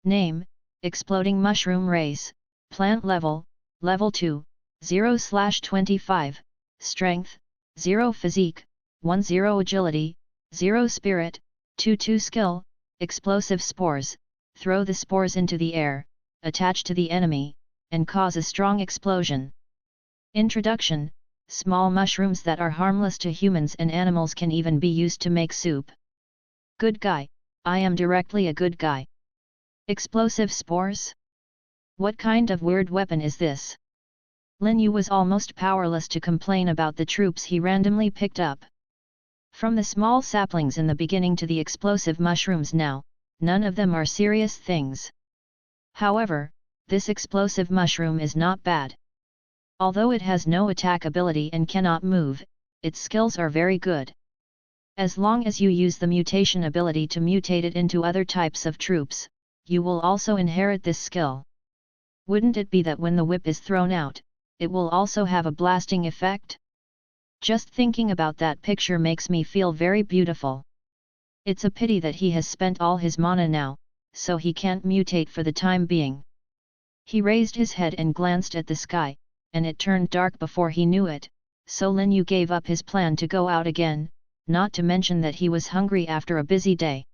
S1: Name: Exploding Mushroom Race, Plant Level, Level 2, 0/25, Strength, 0 Physique, 10 Agility, 0 Spirit, 2 Skill, Explosive Spores. Throw the spores into the air, attach to the enemy, and cause a strong explosion. Introduction: small mushrooms that are harmless to humans and animals can even be used to make soup. Good guy, I am directly a good guy. Explosive spores? What kind of weird weapon is this? Lin Yu was almost powerless to complain about the troops he randomly picked up. From the small saplings in the beginning to the explosive mushrooms now, none of them are serious things. However, this explosive mushroom is not bad. Although it has no attack ability and cannot move, its skills are very good. As long as you use the mutation ability to mutate it into other types of troops, you will also inherit this skill. Wouldn't it be that when the whip is thrown out, it will also have a blasting effect? Just thinking about that picture makes me feel very beautiful. It's a pity that he has spent all his mana now, so he can't mutate for the time being. He raised his head and glanced at the sky, and it turned dark before he knew it, so Lin Yu gave up his plan to go out again, not to mention that he was hungry after a busy day.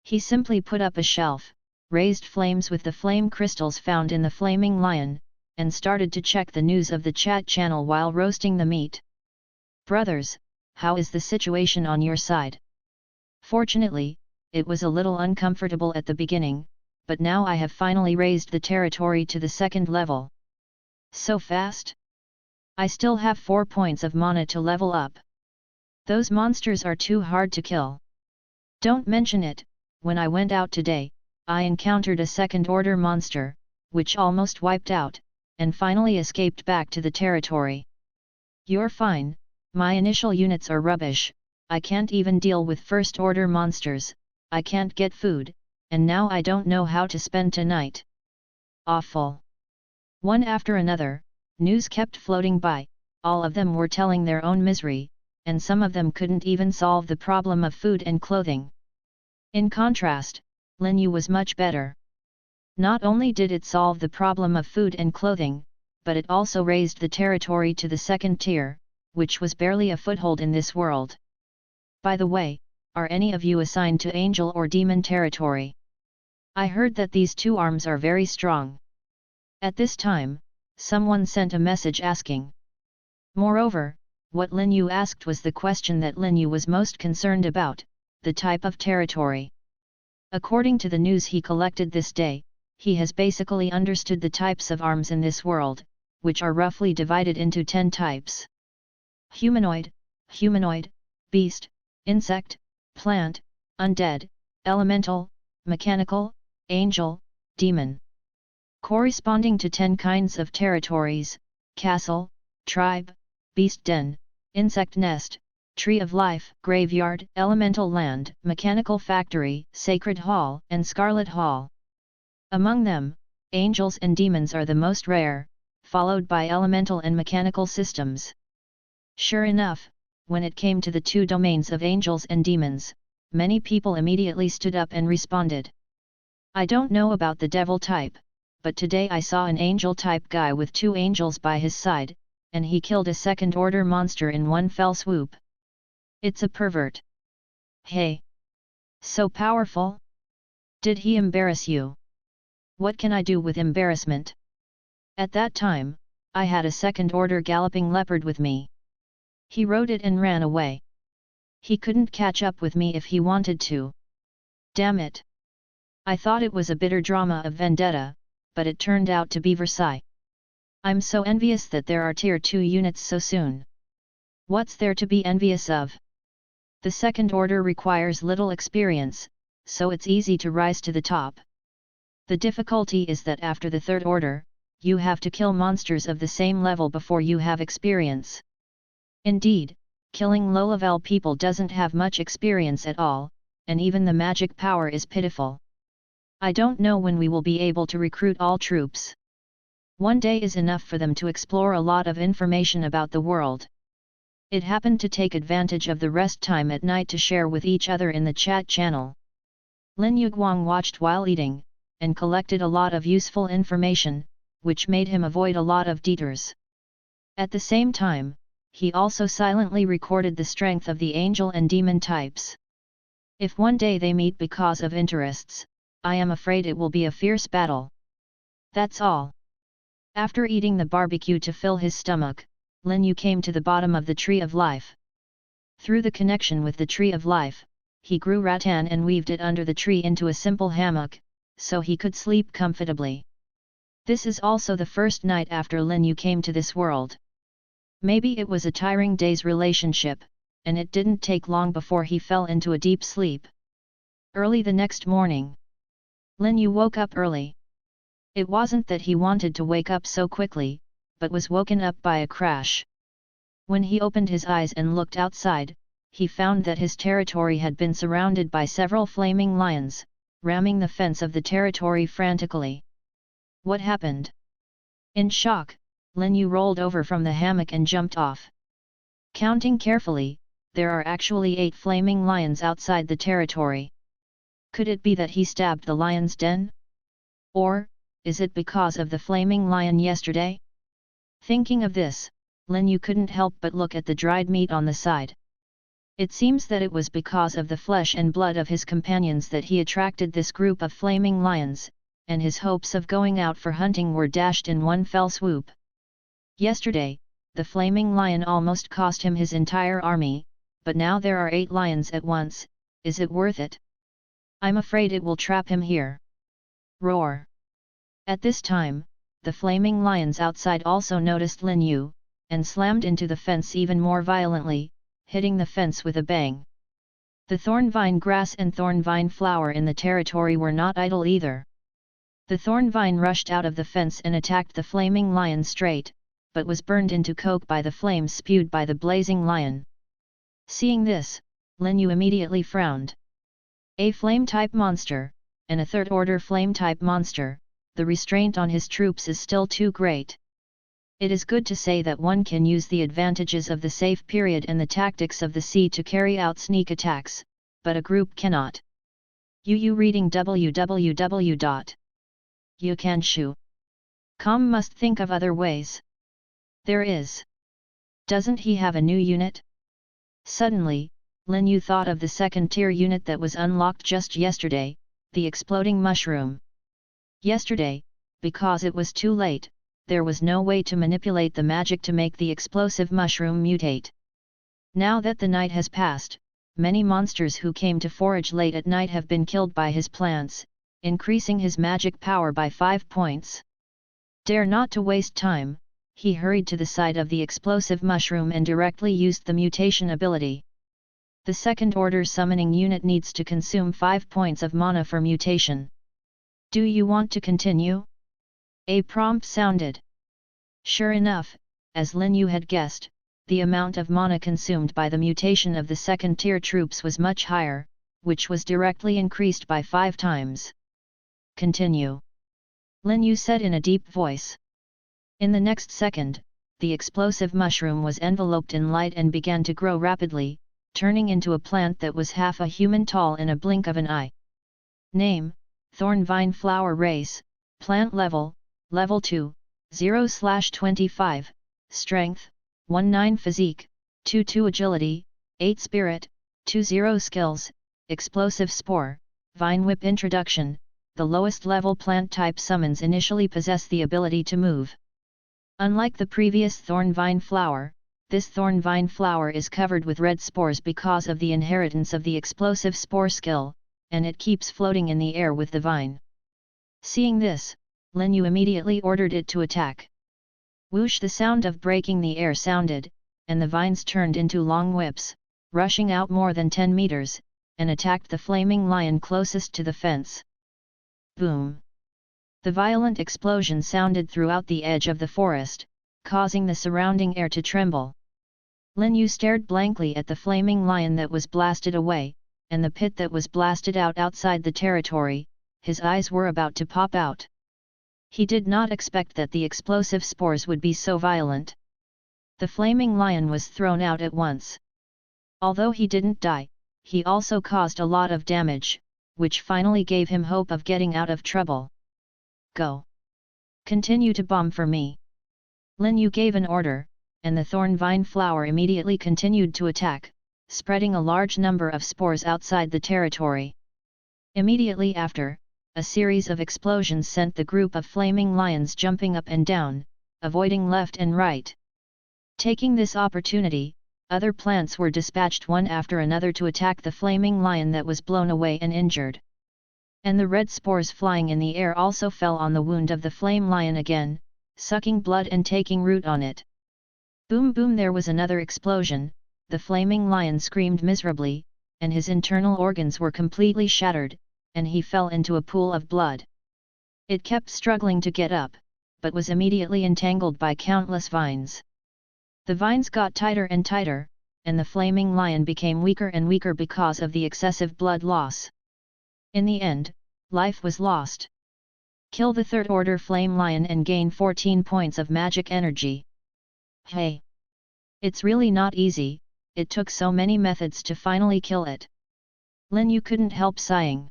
S1: He simply put up a shelf, raised flames with the flame crystals found in the flaming lion, and started to check the news of the chat channel while roasting the meat. Brothers, how is the situation on your side? Fortunately, it was a little uncomfortable at the beginning, but now I have finally raised the territory to the second level. So fast? I still have 4 points of mana to level up. Those monsters are too hard to kill. Don't mention it, when I went out today, I encountered a second-order monster, which almost wiped out, and finally escaped back to the territory. You're fine, my initial units are rubbish, I can't even deal with first-order monsters, I can't get food, and now I don't know how to spend tonight. Awful. One after another, news kept floating by, all of them were telling their own misery, and some of them couldn't even solve the problem of food and clothing. In contrast, Lin Yu was much better. Not only did it solve the problem of food and clothing, but it also raised the territory to the second tier, which was barely a foothold in this world. By the way, are any of you assigned to angel or demon territory? I heard that these two arms are very strong. At this time, someone sent a message asking. Moreover, what Lin Yu asked was the question that Lin Yu was most concerned about, the type of territory. According to the news he collected this day, he has basically understood the types of arms in this world, which are roughly divided into 10 types. Humanoid, beast, insect, plant, undead, elemental, mechanical, angel, demon. Corresponding to 10 kinds of territories: castle, tribe, beast den, insect nest, tree of life, graveyard, elemental land, mechanical factory, sacred hall, and scarlet hall. Among them, angels and demons are the most rare, followed by elemental and mechanical systems. Sure enough, when it came to the two domains of angels and demons, many people immediately stood up and responded. I don't know about the devil type, but today I saw an angel-type guy with 2 angels by his side, and he killed a second-order monster in one fell swoop. It's a pervert. Hey! So powerful? Did he embarrass you? What can I do with embarrassment? At that time, I had a second-order galloping leopard with me. He rode it and ran away. He couldn't catch up with me if he wanted to. Damn it! I thought it was a bitter drama of vendetta, but it turned out to be Versailles. I'm so envious that there are tier 2 units so soon. What's there to be envious of? The second order requires little experience, so it's easy to rise to the top. The difficulty is that after the third order, you have to kill monsters of the same level before you have experience. Indeed, killing low-level people doesn't have much experience at all, and even the magic power is pitiful. I don't know when we will be able to recruit all troops. One day is enough for them to explore a lot of information about the world. It happened to take advantage of the rest time at night to share with each other in the chat channel. Lin Yuguang watched while eating, and collected a lot of useful information, which made him avoid a lot of detours. At the same time, he also silently recorded the strength of the angel and demon types. If one day they meet because of interests, I am afraid it will be a fierce battle. That's all. After eating the barbecue to fill his stomach, Lin Yu came to the bottom of the Tree of Life. Through the connection with the Tree of Life, he grew rattan and weaved it under the tree into a simple hammock, so he could sleep comfortably. This is also the first night after Lin Yu came to this world. Maybe it was a tiring day's relationship, and it didn't take long before he fell into a deep sleep. Early the next morning, Lin Yu woke up early. It wasn't that he wanted to wake up so quickly, but was woken up by a crash. When he opened his eyes and looked outside, he found that his territory had been surrounded by several flaming lions, ramming the fence of the territory frantically. What happened? In shock, Lin Yu rolled over from the hammock and jumped off. Counting carefully, there are actually 8 flaming lions outside the territory. Could it be that he stabbed the lion's den? Or, is it because of the flaming lion yesterday? Thinking of this, Lin Yu couldn't help but look at the dried meat on the side. It seems that it was because of the flesh and blood of his companions that he attracted this group of flaming lions, and his hopes of going out for hunting were dashed in one fell swoop. Yesterday, the flaming lion almost cost him his entire army, but now there are 8 lions at once. Is it worth it? I'm afraid it will trap him here. Roar! At this time, the flaming lions outside also noticed Lin Yu, and slammed into the fence even more violently, hitting the fence with a bang. The thorn vine grass and thorn vine flower in the territory were not idle either. The thorn vine rushed out of the fence and attacked the flaming lion straight, but was burned into coke by the flames spewed by the blazing lion. Seeing this, Lin Yu immediately frowned. A flame-type monster, and a third-order flame-type monster, the restraint on his troops is still too great. It is good to say that one can use the advantages of the safe period and the tactics of the sea to carry out sneak attacks, but a group cannot. UU reading www.youcanshu.com must think of other ways. There is. Doesn't he have a new unit? Suddenly, Lin Yu thought of the second-tier unit that was unlocked just yesterday, the exploding mushroom. Yesterday, because it was too late, there was no way to manipulate the magic to make the explosive mushroom mutate. Now that the night has passed, many monsters who came to forage late at night have been killed by his plants, increasing his magic power by 5 points. Dare not to waste time, he hurried to the side of the explosive mushroom and directly used the mutation ability. The second-order summoning unit needs to consume 5 points of mana for mutation. Do you want to continue? A prompt sounded. Sure enough, as Lin Yu had guessed, the amount of mana consumed by the mutation of the second-tier troops was much higher, which was directly increased by 5 times. Continue. Lin Yu said in a deep voice. In the next second, the explosive mushroom was enveloped in light and began to grow rapidly, turning into a plant that was half a human tall in a blink of an eye. Name, Thorn Vine Flower Race, Plant Level, Level 2, 0/25, Strength, 19 Physique, 22 Agility, 8 Spirit, 20 Skills, Explosive Spore, Vine Whip Introduction. The lowest level plant type summons initially possess the ability to move. Unlike the previous Thorn Vine Flower, this Thorn Vine Flower is covered with red spores because of the inheritance of the explosive spore skill, and it keeps floating in the air with the vine. Seeing this, Lin Yu immediately ordered it to attack. Whoosh! The sound of breaking the air sounded, and the vines turned into long whips, rushing out more than 10 meters, and attacked the flaming lion closest to the fence. Boom! The violent explosion sounded throughout the edge of the forest, causing the surrounding air to tremble. Lin Yu stared blankly at the flaming lion that was blasted away, and the pit that was blasted out outside the territory. His eyes were about to pop out. He did not expect that the explosive spores would be so violent. The flaming lion was thrown out at once. Although he didn't die, he also caused a lot of damage, which finally gave him hope of getting out of trouble. Go! Continue to bomb for me. Lin Yu gave an order, and the thorn vine flower immediately continued to attack, spreading a large number of spores outside the territory. Immediately after, a series of explosions sent the group of flaming lions jumping up and down, avoiding left and right. Taking this opportunity, other plants were dispatched one after another to attack the flaming lion that was blown away and injured. And the red spores flying in the air also fell on the wound of the flame lion again, sucking blood and taking root on it. Boom boom! There was another explosion. The flaming lion screamed miserably, and his internal organs were completely shattered, and he fell into a pool of blood. It kept struggling to get up, but was immediately entangled by countless vines. The vines got tighter and tighter, and the flaming lion became weaker and weaker because of the excessive blood loss. In the end, life was lost. Kill the third order flame lion and gain 14 points of magic energy. Hey! It's really not easy, it took so many methods to finally kill it. Lin Yu couldn't help sighing.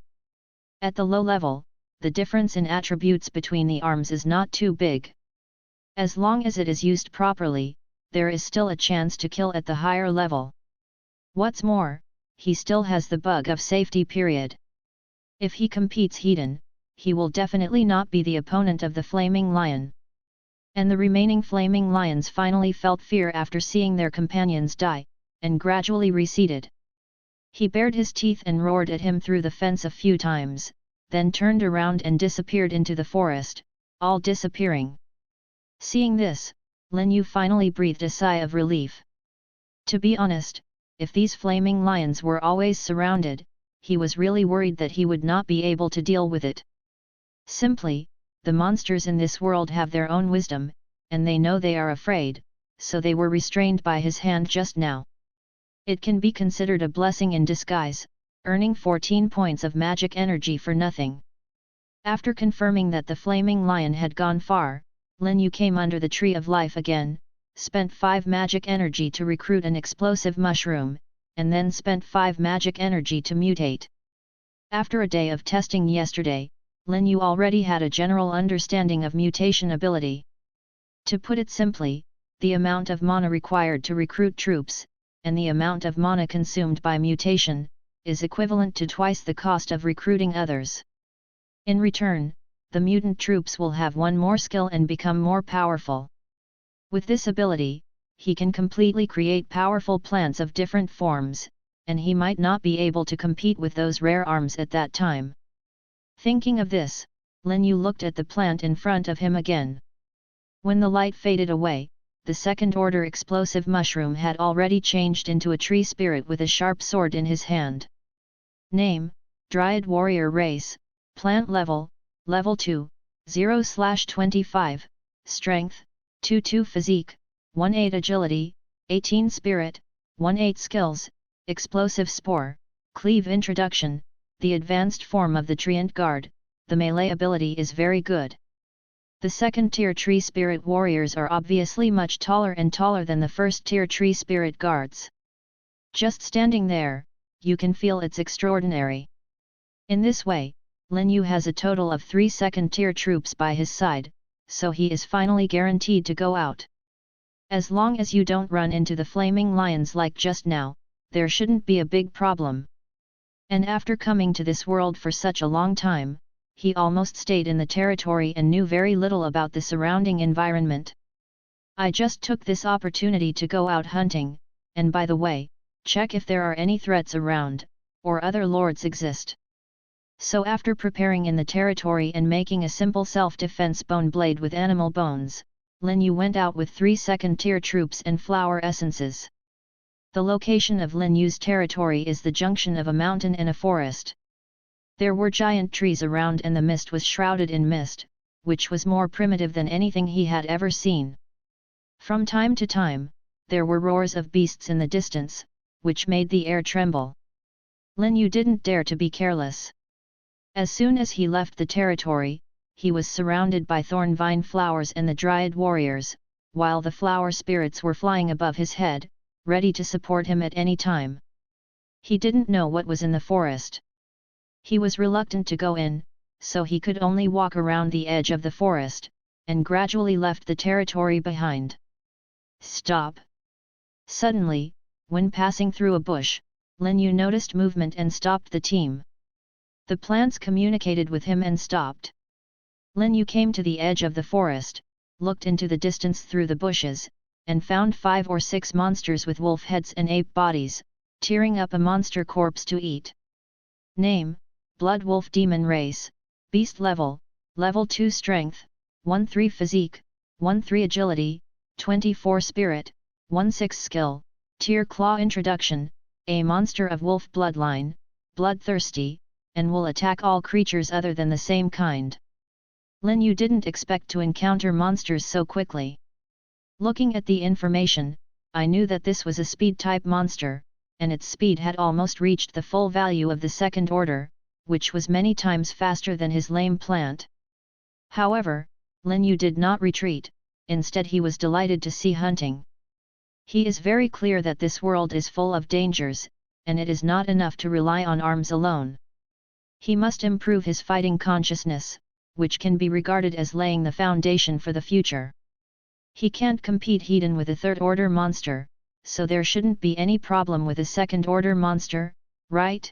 S1: At the low level, the difference in attributes between the arms is not too big. As long as it is used properly, there is still a chance to kill at the higher level. What's more, he still has the bug of safety period. If he competes hidden, he will definitely not be the opponent of the flaming lion. And the remaining flaming lions finally felt fear after seeing their companions die, and gradually receded. He bared his teeth and roared at him through the fence a few times, then turned around and disappeared into the forest, all disappearing. Seeing this, Lin Yu finally breathed a sigh of relief. To be honest, if these flaming lions were always surrounded, he was really worried that he would not be able to deal with it. Simply, the monsters in this world have their own wisdom, and they know they are afraid, so they were restrained by his hand just now. It can be considered a blessing in disguise, earning 14 points of magic energy for nothing. After confirming that the flaming lion had gone far, Lin Yu came under the tree of life again, spent 5 magic energy to recruit an explosive mushroom, and then spent 5 magic energy to mutate. After a day of testing yesterday, Lin Yu already had a general understanding of mutation ability. To put it simply, the amount of mana required to recruit troops, and the amount of mana consumed by mutation, is equivalent to twice the cost of recruiting others. In return, the mutant troops will have one more skill and become more powerful. With this ability, he can completely create powerful plants of different forms, and he might not be able to compete with those rare arms at that time. Thinking of this, Lin Yu looked at the plant in front of him again. When the light faded away, the second-order explosive mushroom had already changed into a tree spirit with a sharp sword in his hand. Name: Dryad Warrior Race, Plant Level, Level 2, 0/25, Strength, 2/2 Physique, 1/8 Agility, 18 Spirit, 1/8 Skills, Explosive Spore, Cleave Introduction, the advanced form of the Treant Guard. The melee ability is very good. The second-tier Tree Spirit Warriors are obviously much taller and taller than the first-tier Tree Spirit Guards. Just standing there, you can feel it's extraordinary. In this way, Lin Yu has a total of 3 second-tier troops by his side, so he is finally guaranteed to go out. As long as you don't run into the flaming lions like just now, there shouldn't be a big problem. And after coming to this world for such a long time, he almost stayed in the territory and knew very little about the surrounding environment. I just took this opportunity to go out hunting, and by the way, check if there are any threats around, or other lords exist. So after preparing in the territory and making a simple self-defense bone blade with animal bones, Lin Yu went out with 3 second-tier troops and flower essences. The location of Lin Yu's territory is the junction of a mountain and a forest. There were giant trees around and the mist was shrouded in mist, which was more primitive than anything he had ever seen. From time to time, there were roars of beasts in the distance, which made the air tremble. Lin Yu didn't dare to be careless. As soon as he left the territory, he was surrounded by thorn vine flowers and the Dryad warriors, while the flower spirits were flying above his head, ready to support him at any time. He didn't know what was in the forest. He was reluctant to go in, so he could only walk around the edge of the forest, and gradually left the territory behind. Stop! Suddenly, when passing through a bush, Lin Yu noticed movement and stopped the team. The plants communicated with him and stopped. Lin Yu came to the edge of the forest, looked into the distance through the bushes, and found 5 or 6 monsters with wolf heads and ape bodies, tearing up a monster corpse to eat. Name: Blood Wolf Demon Race, Beast Level, Level 2 Strength, 1/3 Physique, 1/3 Agility, 24 Spirit, 1/6 Skill, Tier Claw Introduction, a monster of wolf bloodline, bloodthirsty, and will attack all creatures other than the same kind. Lin Yu didn't expect to encounter monsters so quickly. Looking at the information, I knew that this was a speed-type monster, and its speed had almost reached the full value of the second order, which was many times faster than his lame plant. However, Lin Yu did not retreat, instead he was delighted to see hunting. He is very clear that this world is full of dangers, and it is not enough to rely on arms alone. He must improve his fighting consciousness, which can be regarded as laying the foundation for the future. He can't compete head-on with a third-order monster, so there shouldn't be any problem with a second-order monster, right?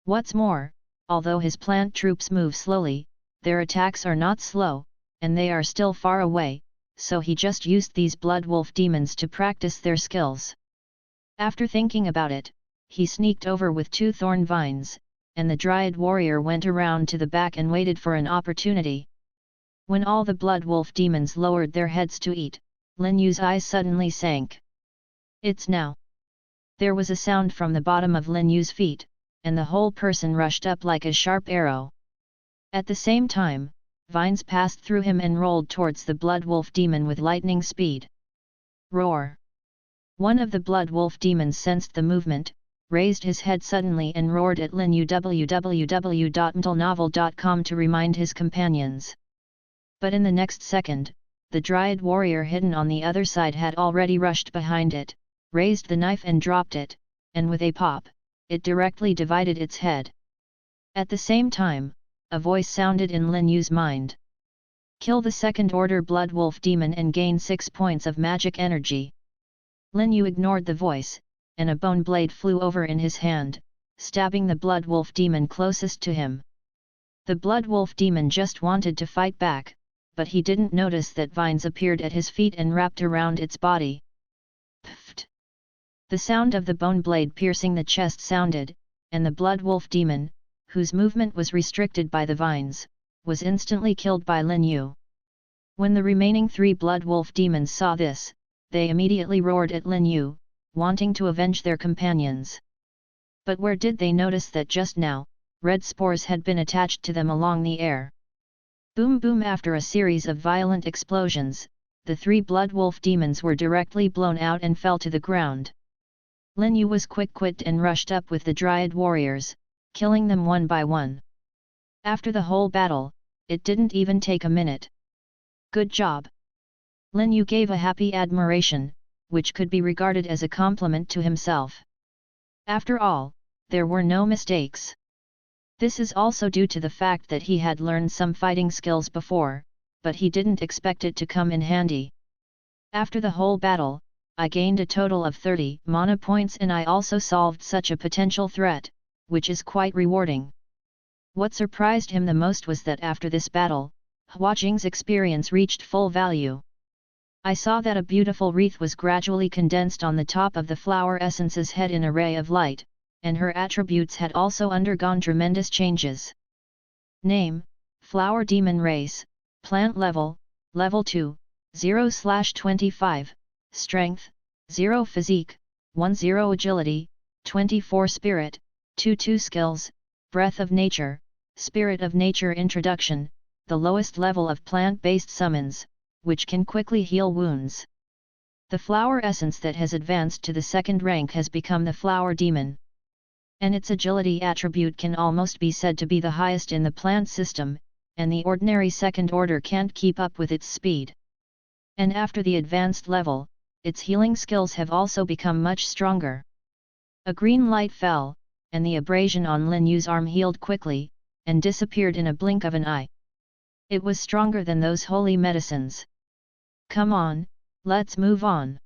S1: What's more, although his plant troops move slowly, their attacks are not slow, and they are still far away, so he just used these blood wolf demons to practice their skills. After thinking about it, he sneaked over with 2 thorn vines, and the Dryad warrior went around to the back and waited for an opportunity. When all the blood wolf demons lowered their heads to eat, Lin Yu's eyes suddenly sank. It's now. There was a sound from the bottom of Lin Yu's feet, and the whole person rushed up like a sharp arrow. At the same time, vines passed through him and rolled towards the blood wolf demon with lightning speed. Roar! One of the blood wolf demons sensed the movement, raised his head suddenly and roared at Lin Yu www.mtlnovel.com to remind his companions. But in the next second, the Dryad warrior hidden on the other side had already rushed behind it, raised the knife and dropped it, and with a pop, it directly divided its head. At the same time, a voice sounded in Lin Yu's mind. Kill the second-order blood wolf demon and gain 6 points of magic energy. Lin Yu ignored the voice, and a bone blade flew over in his hand, stabbing the blood wolf demon closest to him. The blood wolf demon just wanted to fight back, but he didn't notice that vines appeared at his feet and wrapped around its body. Pfft! The sound of the bone blade piercing the chest sounded, and the blood wolf demon, whose movement was restricted by the vines, was instantly killed by Lin Yu. When the remaining 3 blood wolf demons saw this, they immediately roared at Lin Yu, wanting to avenge their companions. But where did they notice that just now, red spores had been attached to them along the air? Boom boom! After a series of violent explosions, the 3 blood wolf demons were directly blown out and fell to the ground. Lin Yu was quick-witted and rushed up with the Dryad warriors, killing them one by one. After the whole battle, it didn't even take a minute. Good job! Lin Yu gave a happy admiration, which could be regarded as a compliment to himself. After all, there were no mistakes. This is also due to the fact that he had learned some fighting skills before, but he didn't expect it to come in handy. After the whole battle, I gained a total of 30 mana points and I also solved such a potential threat, which is quite rewarding. What surprised him the most was that after this battle, Hua Jing's experience reached full value. I saw that a beautiful wreath was gradually condensed on the top of the flower essence's head in a ray of light, and her attributes had also undergone tremendous changes. Name: Flower Demon Race, Plant Level, Level 2, 0/25, Strength, 0 Physique, 10 Agility, 24 Spirit, 22 Skills, Breath of Nature, Spirit of Nature Introduction, the lowest level of plant-based summons, which can quickly heal wounds. The flower essence that has advanced to the second rank has become the Flower Demon. And its agility attribute can almost be said to be the highest in the plant system, and the ordinary second order can't keep up with its speed. And after the advanced level, its healing skills have also become much stronger. A green light fell, and the abrasion on Lin Yu's arm healed quickly, and disappeared in a blink of an eye. It was stronger than those holy medicines. Come on, let's move on.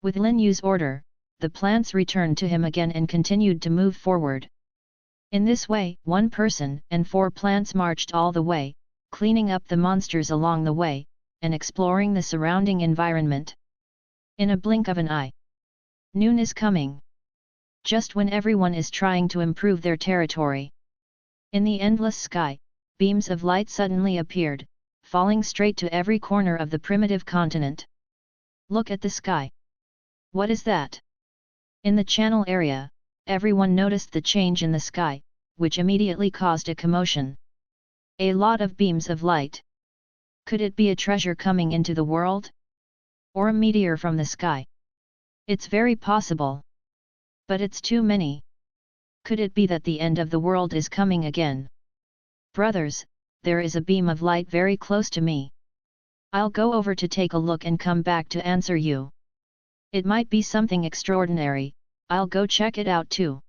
S1: With Lin Yu's order, the plants returned to him again and continued to move forward. In this way, 1 person and 4 plants marched all the way, cleaning up the monsters along the way, and exploring the surrounding environment. In a blink of an eye. Noon is coming. Just when everyone is trying to improve their territory. In the endless sky, beams of light suddenly appeared, falling straight to every corner of the primitive continent. Look at the sky. What is that? In the channel area, everyone noticed the change in the sky, which immediately caused a commotion. A lot of beams of light. Could it be a treasure coming into the world? Or a meteor from the sky? It's very possible. But it's too many. Could it be that the end of the world is coming again? Brothers, there is a beam of light very close to me. I'll go over to take a look and come back to answer you. It might be something extraordinary, I'll go check it out too.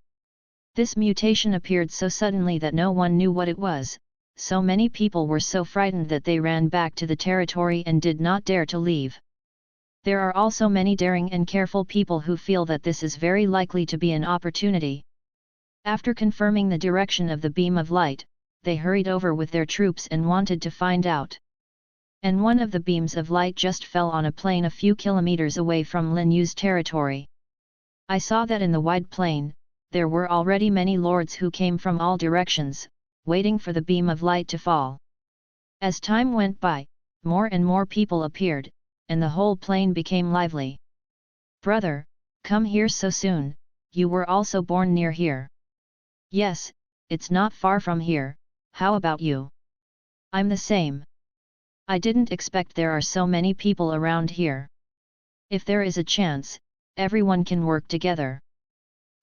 S1: This mutation appeared so suddenly that no one knew what it was, so many people were so frightened that they ran back to the territory and did not dare to leave. There are also many daring and careful people who feel that this is very likely to be an opportunity. After confirming the direction of the beam of light, they hurried over with their troops and wanted to find out. And one of the beams of light just fell on a plain a few kilometers away from Lin Yu's territory. I saw that in the wide plain, there were already many lords who came from all directions, waiting for the beam of light to fall. As time went by, more and more people appeared, and the whole plain became lively. Brother, come here so soon, you were also born near here. Yes, it's not far from here, how about you? I'm the same. I didn't expect there are so many people around here. If there is a chance, everyone can work together.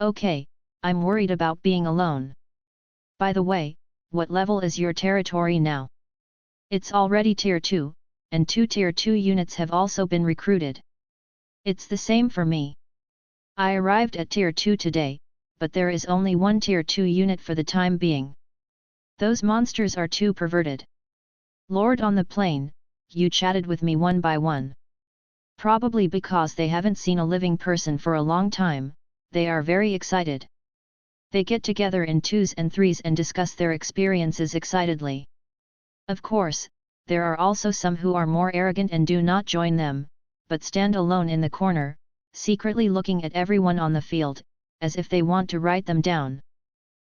S1: Okay, I'm worried about being alone. By the way, what level is your territory now? It's already Tier 2, and 2 Tier 2 units have also been recruited. It's the same for me. I arrived at Tier 2 today, but there is only 1 Tier 2 unit for the time being. Those monsters are too perverted. Lord on the plain, you chatted with me one by one. Probably because they haven't seen a living person for a long time, they are very excited. They get together in 2s and 3s and discuss their experiences excitedly. Of course, there are also some who are more arrogant and do not join them, but stand alone in the corner, secretly looking at everyone on the field, as if they want to write them down.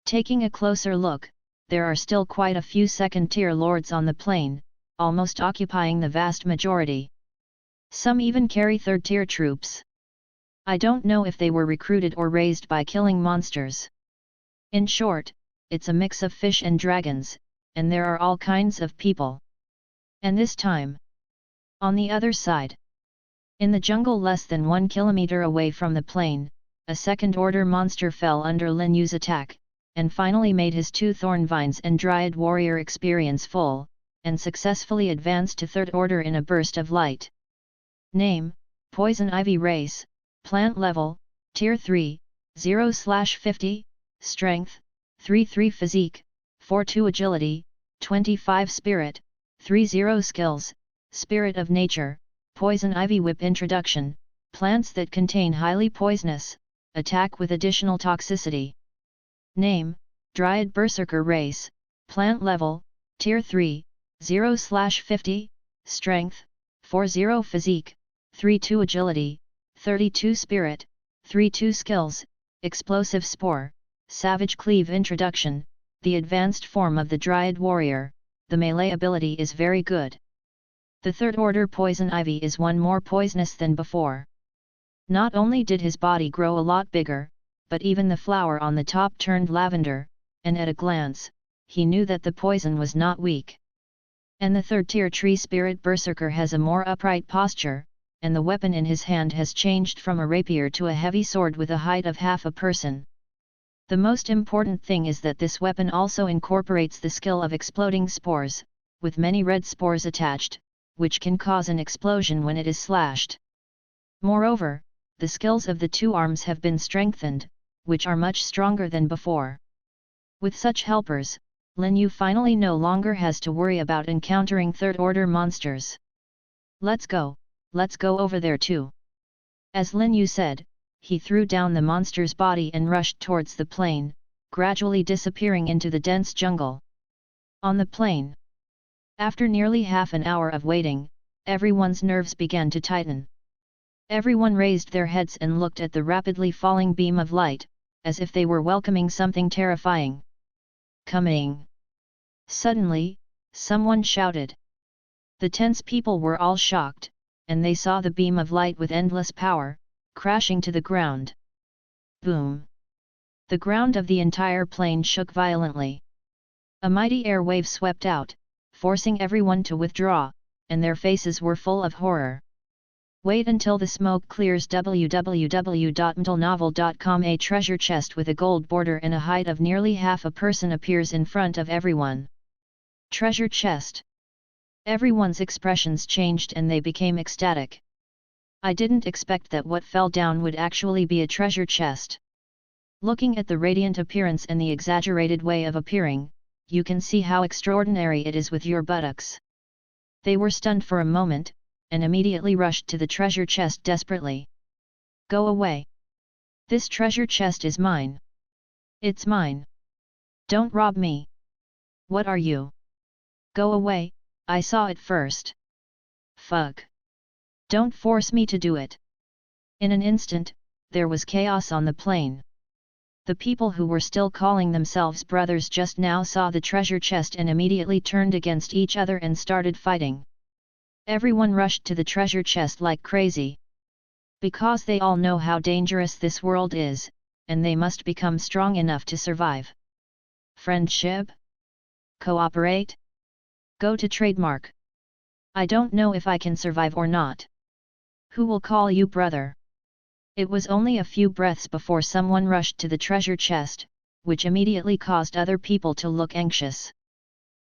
S1: Taking a closer look, there are still quite a few second-tier lords on the plain, almost occupying the vast majority. Some even carry third-tier troops. I don't know if they were recruited or raised by killing monsters. In short, it's a mix of fish and dragons, and there are all kinds of people. And this time, on the other side, in the jungle less than 1 kilometer away from the plain, a second-order monster fell under Lin Yu's attack, and finally made his 2 thorn vines and dryad warrior experience full, and successfully advanced to third order in a burst of light. Name, Poison Ivy Race, Plant Level, Tier 3, 0/50, Strength, 3/3 Physique, 4/2 Agility, 25 Spirit, 3/0 Skills, Spirit of Nature, Poison Ivy Whip Introduction, Plants that contain highly poisonous, attack with additional toxicity. Name, Dryad Berserker Race, Plant Level, Tier 3, 0/50, Strength, 4/0 Physique, 3/2 Agility, 32 Spirit, 3/2 Skills, Explosive Spore, Savage Cleave Introduction, the advanced form of the Dryad Warrior, the melee ability is very good. The third order Poison Ivy is one more poisonous than before. Not only did his body grow a lot bigger, but even the flower on the top turned lavender, and at a glance, he knew that the poison was not weak. And the third-tier tree spirit berserker has a more upright posture, and the weapon in his hand has changed from a rapier to a heavy sword with a height of half a person. The most important thing is that this weapon also incorporates the skill of exploding spores, with many red spores attached, which can cause an explosion when it is slashed. Moreover, the skills of the 2 arms have been strengthened, which are much stronger than before. With such helpers, Lin Yu finally no longer has to worry about encountering third-order monsters. Let's go over there too. As Lin Yu said, he threw down the monster's body and rushed towards the plain, gradually disappearing into the dense jungle. On the plain, after nearly half an hour of waiting, everyone's nerves began to tighten. Everyone raised their heads and looked at the rapidly falling beam of light, as if they were welcoming something terrifying. Coming! Suddenly, someone shouted. The tense people were all shocked, and they saw the beam of light with endless power, crashing to the ground. Boom! The ground of the entire plain shook violently. A mighty air wave swept out, forcing everyone to withdraw, and their faces were full of horror. Wait until the smoke clears. www.mtlnovel.com. A treasure chest with a gold border and a height of nearly half a person appears in front of everyone. Treasure chest. Everyone's expressions changed and they became ecstatic. I didn't expect that what fell down would actually be a treasure chest. Looking at the radiant appearance and the exaggerated way of appearing, you can see how extraordinary it is with your buttocks. They were stunned for a moment, and immediately rushed to the treasure chest desperately. Go away! This treasure chest is mine! It's mine! Don't rob me! What are you? Go away, I saw it first! Fuck! Don't force me to do it! In an instant, there was chaos on the plain. The people who were still calling themselves brothers just now saw the treasure chest and immediately turned against each other and started fighting. Everyone rushed to the treasure chest like crazy. Because they all know how dangerous this world is, and they must become strong enough to survive. Friendship? Cooperate? Go to trademark. I don't know if I can survive or not. Who will call you brother? It was only a few breaths before someone rushed to the treasure chest, which immediately caused other people to look anxious.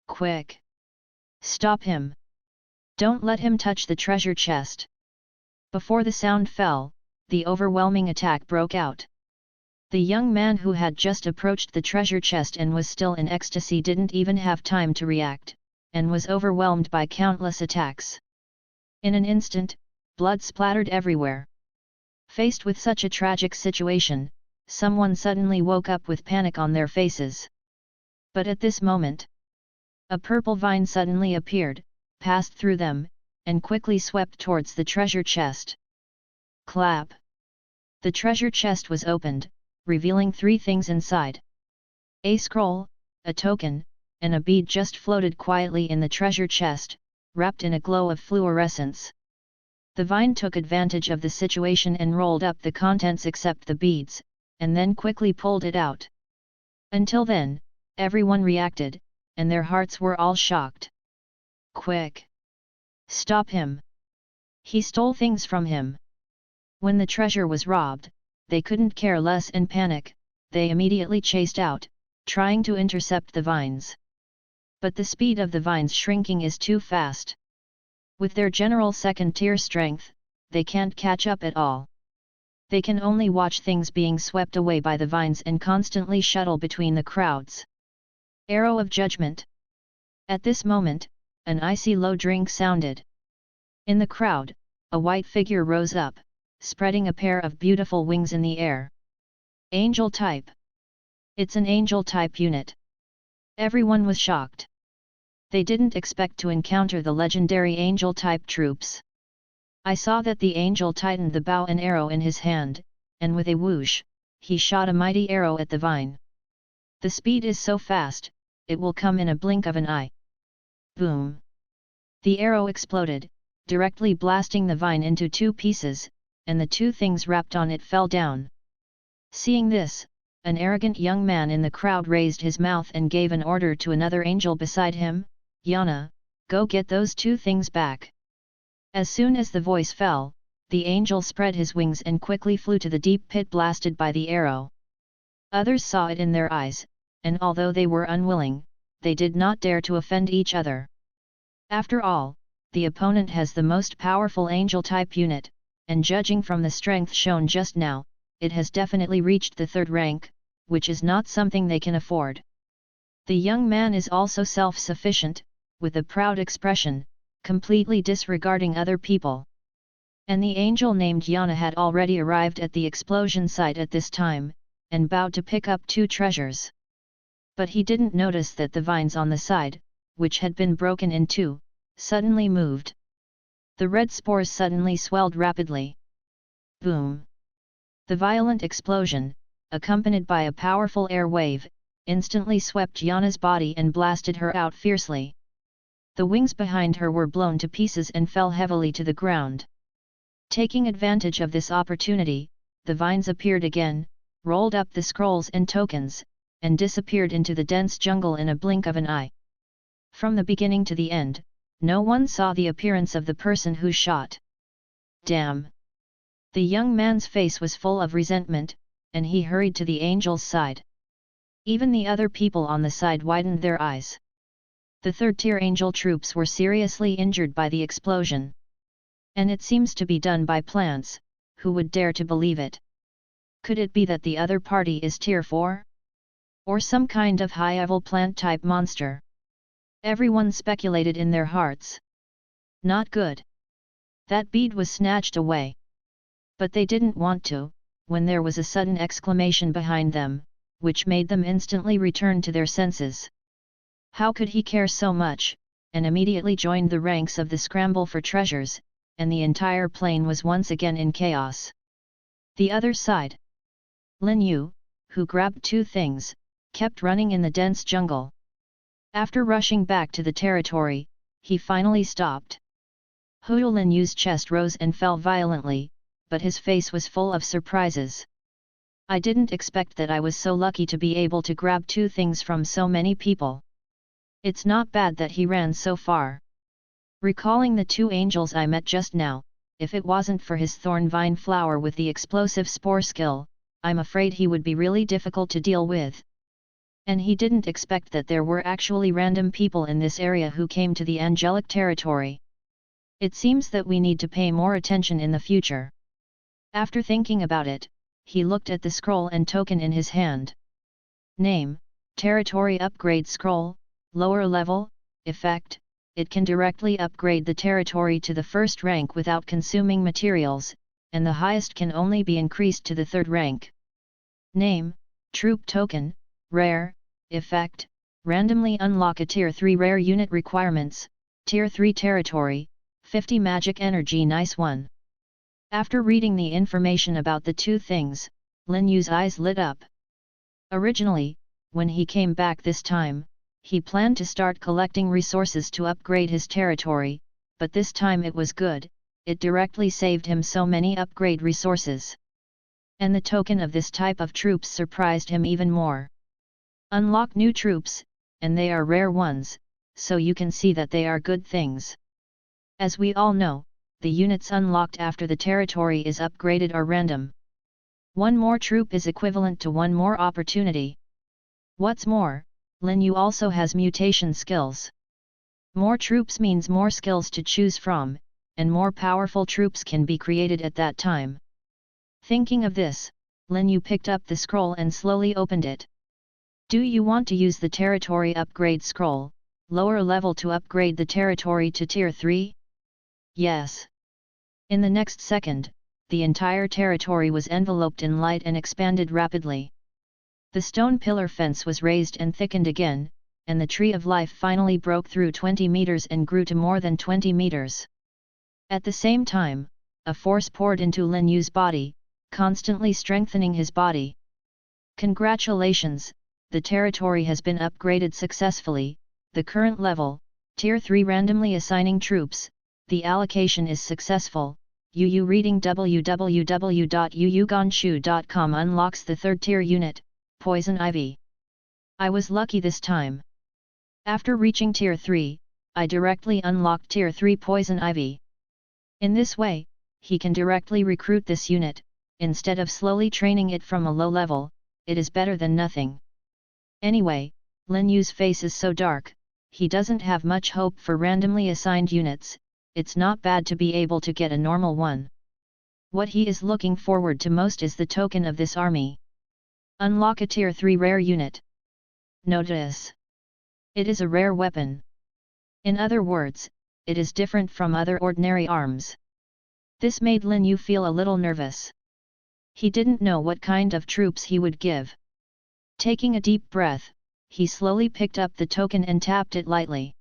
S1: Quick! Stop him! Don't let him touch the treasure chest! Before the sound fell, the overwhelming attack broke out. The young man who had just approached the treasure chest and was still in ecstasy didn't even have time to react, and was overwhelmed by countless attacks. In an instant, blood splattered everywhere. Faced with such a tragic situation, someone suddenly woke up with panic on their faces. But at this moment, a purple vine suddenly appeared, passed through them, and quickly swept towards the treasure chest. Clap! The treasure chest was opened, revealing 3 things inside. A scroll, a token, and a bead just floated quietly in the treasure chest, wrapped in a glow of fluorescence. The vine took advantage of the situation and rolled up the contents except the beads, and then quickly pulled it out. Until then, everyone reacted, and their hearts were all shocked. Quick! Stop him! He stole things from him! When the treasure was robbed, they couldn't care less and panic, they immediately chased out, trying to intercept the vines. But the speed of the vines shrinking is too fast. With their general second-tier strength, they can't catch up at all. They can only watch things being swept away by the vines and constantly shuttle between the crowds. Arrow of Judgment. At this moment, an icy low drink sounded. In the crowd, a white figure rose up, spreading a pair of beautiful wings in the air. Angel type. It's an angel type unit. Everyone was shocked. They didn't expect to encounter the legendary angel type troops. I saw that the angel tightened the bow and arrow in his hand, and with a whoosh, he shot a mighty arrow at the vine. The speed is so fast, it will come in a blink of an eye. Boom! The arrow exploded, directly blasting the vine into 2 pieces, and the 2 things wrapped on it fell down. Seeing this, an arrogant young man in the crowd raised his mouth and gave an order to another angel beside him, Yana, go get those 2 things back. As soon as the voice fell, the angel spread his wings and quickly flew to the deep pit blasted by the arrow. Others saw it in their eyes, and although they were unwilling, they did not dare to offend each other. After all, the opponent has the most powerful angel type unit, and judging from the strength shown just now, it has definitely reached the 3rd rank, which is not something they can afford. The young man is also self-sufficient, with a proud expression, completely disregarding other people. And the angel named Yana had already arrived at the explosion site at this time, and bowed to pick up 2 treasures. But he didn't notice that the vines on the side, which had been broken in 2, suddenly moved. The red spores suddenly swelled rapidly. Boom! The violent explosion, accompanied by a powerful air wave, instantly swept Yana's body and blasted her out fiercely. The wings behind her were blown to pieces and fell heavily to the ground. Taking advantage of this opportunity, the vines appeared again, rolled up the scrolls and tokens, and disappeared into the dense jungle in a blink of an eye. From the beginning to the end, no one saw the appearance of the person who shot. Damn! The young man's face was full of resentment, and he hurried to the angel's side. Even the other people on the side widened their eyes. The third-tier angel troops were seriously injured by the explosion. And it seems to be done by plants, who would dare to believe it? Could it be that the other party is tier 4? Or some kind of high-level plant-type monster? Everyone speculated in their hearts. Not good. That bead was snatched away. But they didn't want to, when there was a sudden exclamation behind them, which made them instantly return to their senses. How could he care so much, and immediately joined the ranks of the scramble for treasures, and the entire plane was once again in chaos. The other side. Lin Yu, who grabbed 2 things, kept running in the dense jungle. After rushing back to the territory, he finally stopped. Lin Yu's chest rose and fell violently, but his face was full of surprises. I didn't expect that I was so lucky to be able to grab 2 things from so many people. It's not bad that he ran so far. Recalling the 2 angels I met just now, if it wasn't for his thorn vine flower with the explosive spore skill, I'm afraid he would be really difficult to deal with. And he didn't expect that there were actually random people in this area who came to the angelic territory. It seems that we need to pay more attention in the future. After thinking about it, he looked at the scroll and token in his hand. Name, Territory Upgrade Scroll, Lower Level, Effect, it can directly upgrade the territory to the 1st rank without consuming materials, and the highest can only be increased to the 3rd rank. Name, Troop Token, Rare, Effect, randomly unlock a Tier 3 rare unit requirements, Tier 3 territory, 50 magic energy. Nice one. After reading the information about the 2 things, Lin Yu's eyes lit up. Originally, when he came back this time, he planned to start collecting resources to upgrade his territory, but this time it was good, it directly saved him so many upgrade resources. And the token of this type of troops surprised him even more. Unlock new troops, and they are rare ones, so you can see that they are good things. As we all know, the units unlocked after the territory is upgraded are random. 1 more troop is equivalent to 1 more opportunity. What's more, Lin Yu also has mutation skills. More troops means more skills to choose from, and more powerful troops can be created at that time. Thinking of this, Lin Yu picked up the scroll and slowly opened it. Do you want to use the territory upgrade scroll, lower level to upgrade the territory to tier 3? Yes. In the next second, the entire territory was enveloped in light and expanded rapidly. The stone pillar fence was raised and thickened again, and the tree of life finally broke through 20 meters and grew to more than 20 meters. At the same time, a force poured into Lin Yu's body, constantly strengthening his body. Congratulations, the territory has been upgraded successfully, the current level, Tier 3 randomly assigning troops, the allocation is successful. UU reading www.uuganshu.com unlocks the 3rd tier unit, Poison Ivy. I was lucky this time. After reaching Tier 3, I directly unlocked Tier 3 Poison Ivy. In this way, he can directly recruit this unit, instead of slowly training it from a low level, it is better than nothing. Anyway, Lin Yu's face is so dark, he doesn't have much hope for randomly assigned units, it's not bad to be able to get a normal one. What he is looking forward to most is the token of this army. Unlock a Tier 3 rare unit. Notice. It is a rare weapon. In other words, it is different from other ordinary arms. This made Lin Yu feel a little nervous. He didn't know what kind of troops he would give. Taking a deep breath, he slowly picked up the token and tapped it lightly.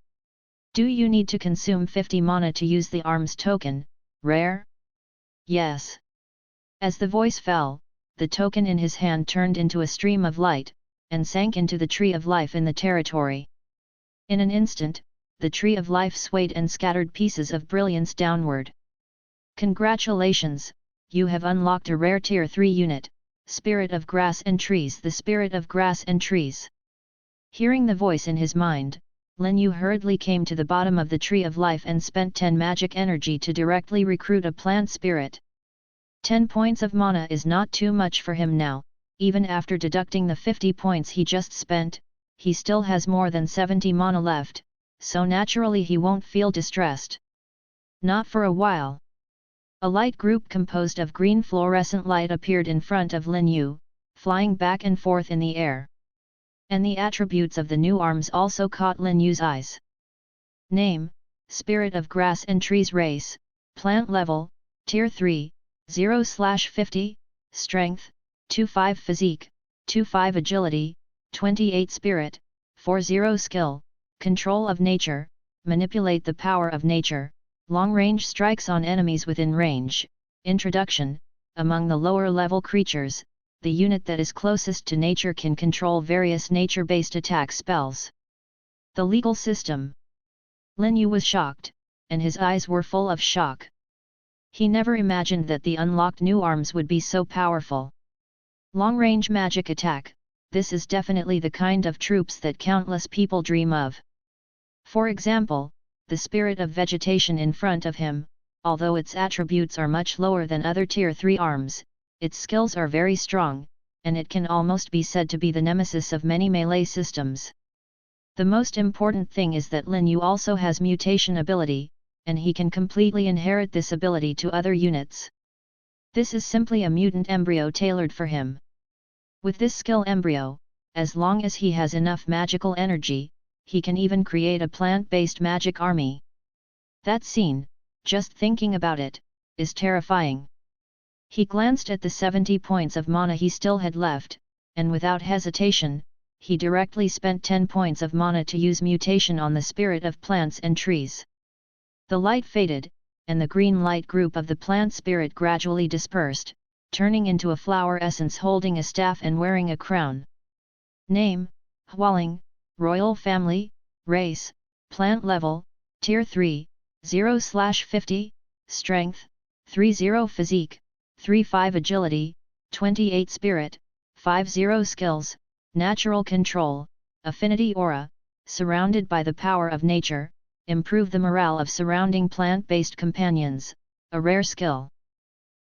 S1: Do you need to consume 50 mana to use the arm's token, rare? Yes. As the voice fell, the token in his hand turned into a stream of light, and sank into the tree of life in the territory. In an instant, the tree of life swayed and scattered pieces of brilliance downward. Congratulations, you have unlocked a rare Tier 3 unit, Spirit of Grass and Trees. The Spirit of Grass and Trees. Hearing the voice in his mind, Lin Yu hurriedly came to the bottom of the Tree of Life and spent 10 magic energy to directly recruit a plant spirit. 10 points of mana is not too much for him now, even after deducting the 50 points he just spent, he still has more than 70 mana left, so naturally he won't feel distressed. Not for a while. A light group composed of green fluorescent light appeared in front of Lin Yu, flying back and forth in the air. And the attributes of the new arms also caught Lin Yu's eyes. Name: Spirit of Grass and Trees Race, Plant Level, Tier 3, 0/50, Strength, 2-5 Physique, 2-5 Agility, 28 Spirit, 4-0 Skill, Control of Nature, Manipulate the Power of Nature, Long-range strikes on enemies within range. Introduction: among the lower-level creatures, the unit that is closest to nature can control various nature-based attack spells. The legal system. Lin Yu was shocked, and his eyes were full of shock. He never imagined that the unlocked new arms would be so powerful. Long-range magic attack, this is definitely the kind of troops that countless people dream of. For example, the spirit of vegetation in front of him, although its attributes are much lower than other Tier 3 arms, its skills are very strong, and it can almost be said to be the nemesis of many melee systems. The most important thing is that Lin Yu also has mutation ability, and he can completely inherit this ability to other units. This is simply a mutant embryo tailored for him. With this skill embryo, as long as he has enough magical energy, he can even create a plant-based magic army. That scene, just thinking about it, is terrifying. He glanced at the 70 points of mana he still had left, and without hesitation, he directly spent 10 points of mana to use mutation on the spirit of plants and trees. The light faded, and the green light group of the plant spirit gradually dispersed, turning into a flower essence holding a staff and wearing a crown. Name: Hualing, Royal Family, Race, Plant Level, Tier 3, 0/50, Strength, 3-0 Physique, 3-5 Agility, 28 Spirit, 5-0 Skills, Natural Control, Affinity Aura, surrounded by the power of nature, improve the morale of surrounding plant-based companions, a rare skill.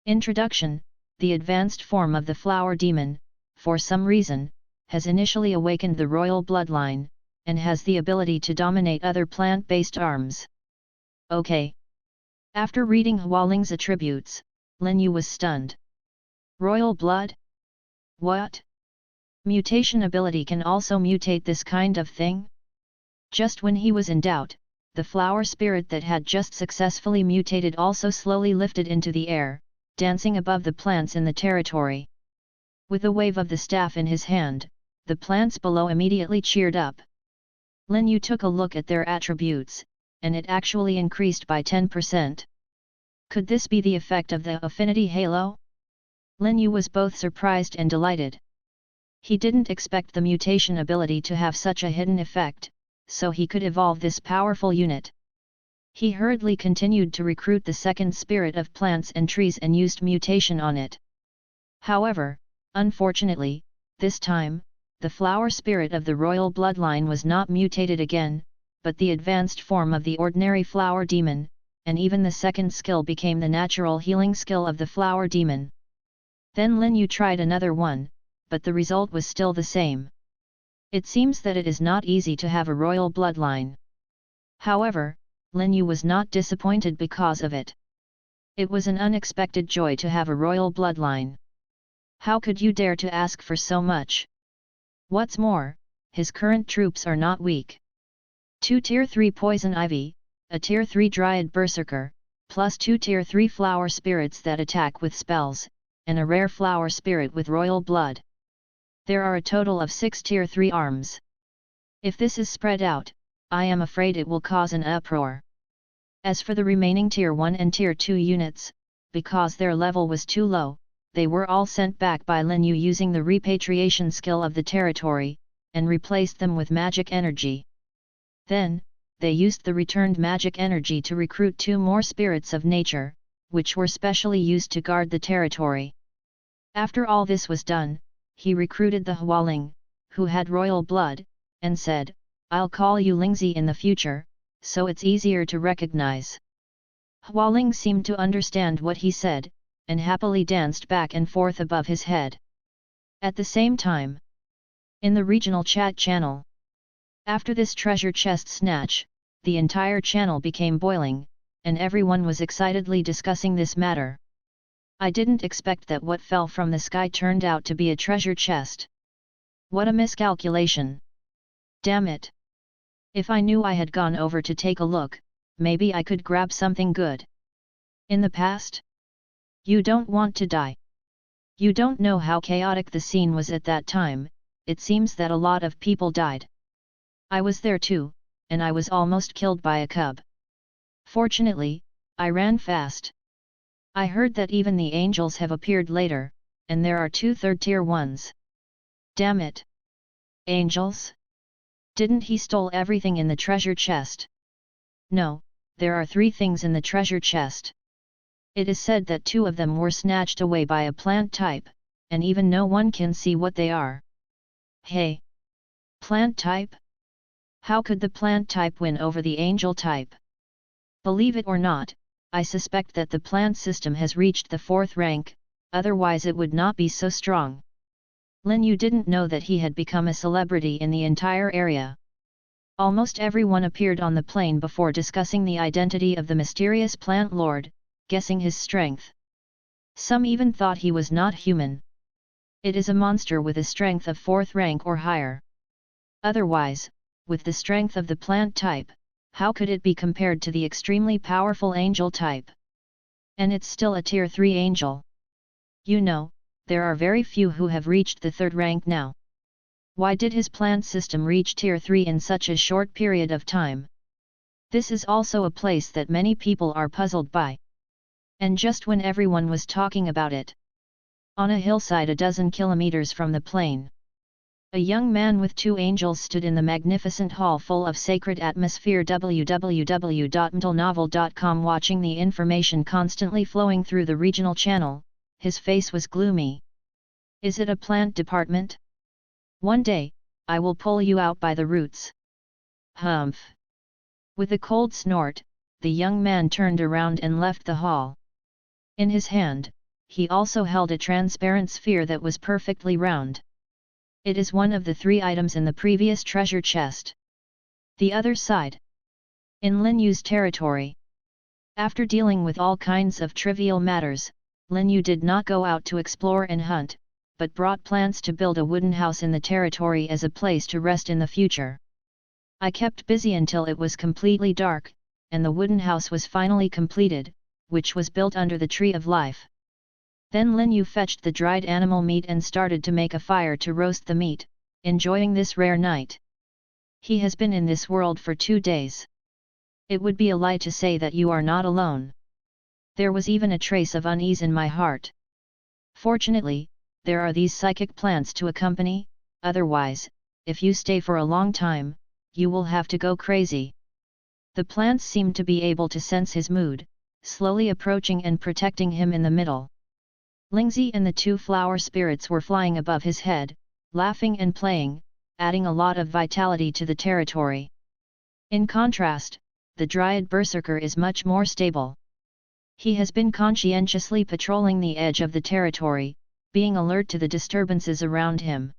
S1: Introduction: the advanced form of the flower demon, for some reason, has initially awakened the royal bloodline, and has the ability to dominate other plant-based arms. Okay. After reading Hualing's attributes, Lin Yu was stunned. Royal blood? What? Mutation ability can also mutate this kind of thing? Just when he was in doubt, the flower spirit that had just successfully mutated also slowly lifted into the air, dancing above the plants in the territory. With a wave of the staff in his hand, the plants below immediately cheered up. Lin Yu took a look at their attributes, and it actually increased by 10%. Could this be the effect of the affinity halo? Lin Yu was both surprised and delighted. He didn't expect the mutation ability to have such a hidden effect, so he could evolve this powerful unit. He hurriedly continued to recruit the second spirit of plants and trees and used mutation on it. However, unfortunately, this time, the flower spirit of the royal bloodline was not mutated again, but the advanced form of the ordinary flower demon, and even the second skill became the natural healing skill of the flower demon. Then Lin Yu tried another one, but the result was still the same. It seems that it is not easy to have a royal bloodline. However, Lin Yu was not disappointed because of it. It was an unexpected joy to have a royal bloodline. How could you dare to ask for so much? What's more, his current troops are not weak. 2 Tier 3 Poison Ivy, a Tier 3 Dryad Berserker, plus 2 Tier 3 Flower Spirits that attack with spells, and a rare Flower Spirit with royal blood. There are a total of 6 Tier 3 arms. If this is spread out, I am afraid it will cause an uproar. As for the remaining Tier 1 and Tier 2 units, because their level was too low, they were all sent back by Lin Yu using the repatriation skill of the territory, and replaced them with magic energy. Then, they used the returned magic energy to recruit 2 more spirits of nature, which were specially used to guard the territory. After all this was done, he recruited the Hualing, who had royal blood, and said, I'll call you Lingzi in the future, so it's easier to recognize. Hualing seemed to understand what he said, and happily danced back and forth above his head. At the same time, in the regional chat channel, after this treasure chest snatch, the entire channel became boiling, and everyone was excitedly discussing this matter. I didn't expect that what fell from the sky turned out to be a treasure chest. What a miscalculation! Damn it! If I knew I had gone over to take a look, maybe I could grab something good. In the past? You don't want to die. You don't know how chaotic the scene was at that time. It seems that a lot of people died. I was there too, and I was almost killed by a cub. Fortunately, I ran fast. I heard that even the angels have appeared later, and there are 2 third-tier ones. Damn it! Angels? Didn't he stole everything in the treasure chest? No, there are 3 things in the treasure chest. It is said that 2 of them were snatched away by a plant type, and even no one can see what they are. Hey! Plant type? How could the plant type win over the angel type? Believe it or not, I suspect that the plant system has reached the 4th rank, otherwise it would not be so strong. Lin Yu didn't know that he had become a celebrity in the entire area. Almost everyone appeared on the plain before discussing the identity of the mysterious plant lord, guessing his strength. Some even thought he was not human. It is a monster with a strength of 4th rank or higher. Otherwise, with the strength of the plant type, how could it be compared to the extremely powerful angel type? And it's still a tier 3 angel. You know, there are very few who have reached the 3rd rank now. Why did his plant system reach tier 3 in such a short period of time? This is also a place that many people are puzzled by. And just when everyone was talking about it, on a hillside a dozen kilometers from the plain, a young man with 2 angels stood in the magnificent hall full of sacred atmosphere. www.mtlnovel.com. Watching the information constantly flowing through the regional channel, his face was gloomy. Is it a plant department? One day, I will pull you out by the roots. Humph! With a cold snort, the young man turned around and left the hall. In his hand, he also held a transparent sphere that was perfectly round. It is one of the 3 items in the previous treasure chest. The other side. In Lin Yu's territory. After dealing with all kinds of trivial matters, Lin Yu did not go out to explore and hunt, but brought plans to build a wooden house in the territory as a place to rest in the future. I kept busy until it was completely dark, and the wooden house was finally completed, which was built under the tree of life. Then Lin Yu fetched the dried animal meat and started to make a fire to roast the meat, enjoying this rare night. He has been in this world for 2 days. It would be a lie to say that you are not alone. There was even a trace of unease in my heart. Fortunately, there are these psychic plants to accompany, otherwise, if you stay for a long time, you will have to go crazy. The plants seemed to be able to sense his mood, slowly approaching and protecting him in the middle. Lingzi and the 2 flower spirits were flying above his head, laughing and playing, adding a lot of vitality to the territory. In contrast, the Dryad Berserker is much more stable. He has been conscientiously patrolling the edge of the territory, being alert to the disturbances around him.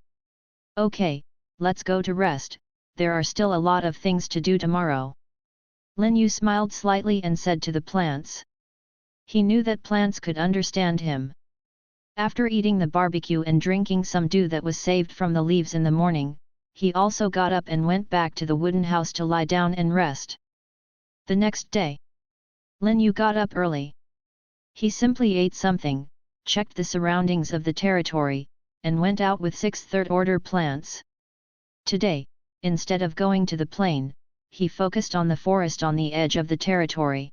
S1: Okay, let's go to rest, there are still a lot of things to do tomorrow. Lin Yu smiled slightly and said to the plants. He knew that plants could understand him. After eating the barbecue and drinking some dew that was saved from the leaves in the morning, he also got up and went back to the wooden house to lie down and rest. The next day, Lin Yu got up early. He simply ate something, checked the surroundings of the territory, and went out with 6 third-order plants. Today, instead of going to the plain, he focused on the forest on the edge of the territory.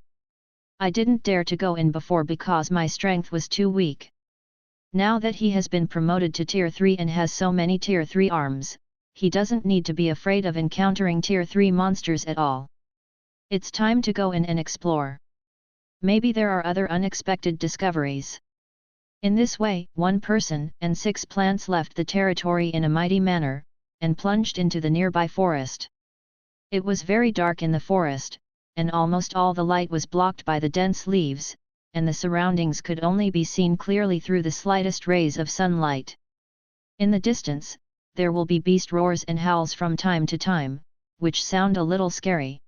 S1: I didn't dare to go in before because my strength was too weak. Now that he has been promoted to Tier 3 and has so many Tier 3 arms, he doesn't need to be afraid of encountering Tier 3 monsters at all. It's time to go in and explore. Maybe there are other unexpected discoveries. In this way, 1 person and 6 plants left the territory in a mighty manner, and plunged into the nearby forest. It was very dark in the forest, and almost all the light was blocked by the dense leaves, and the surroundings could only be seen clearly through the slightest rays of sunlight. In the distance, there will be beast roars and howls from time to time, which sound a little scary.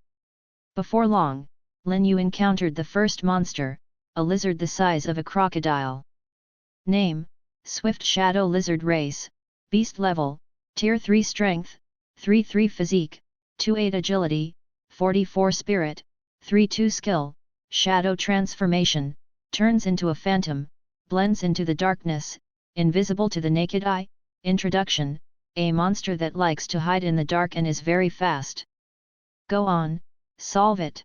S1: Before long, Lin Yu encountered the first monster, a lizard the size of a crocodile. Name: Swift Shadow Lizard. Race: Beast. Level: Tier 3 Strength, 3-3 Physique, 2-8 Agility, 44 Spirit, 3-2 Skill. Shadow Transformation: turns into a phantom, blends into the darkness, invisible to the naked eye. Introduction: a monster that likes to hide in the dark and is very fast. Go on, solve it.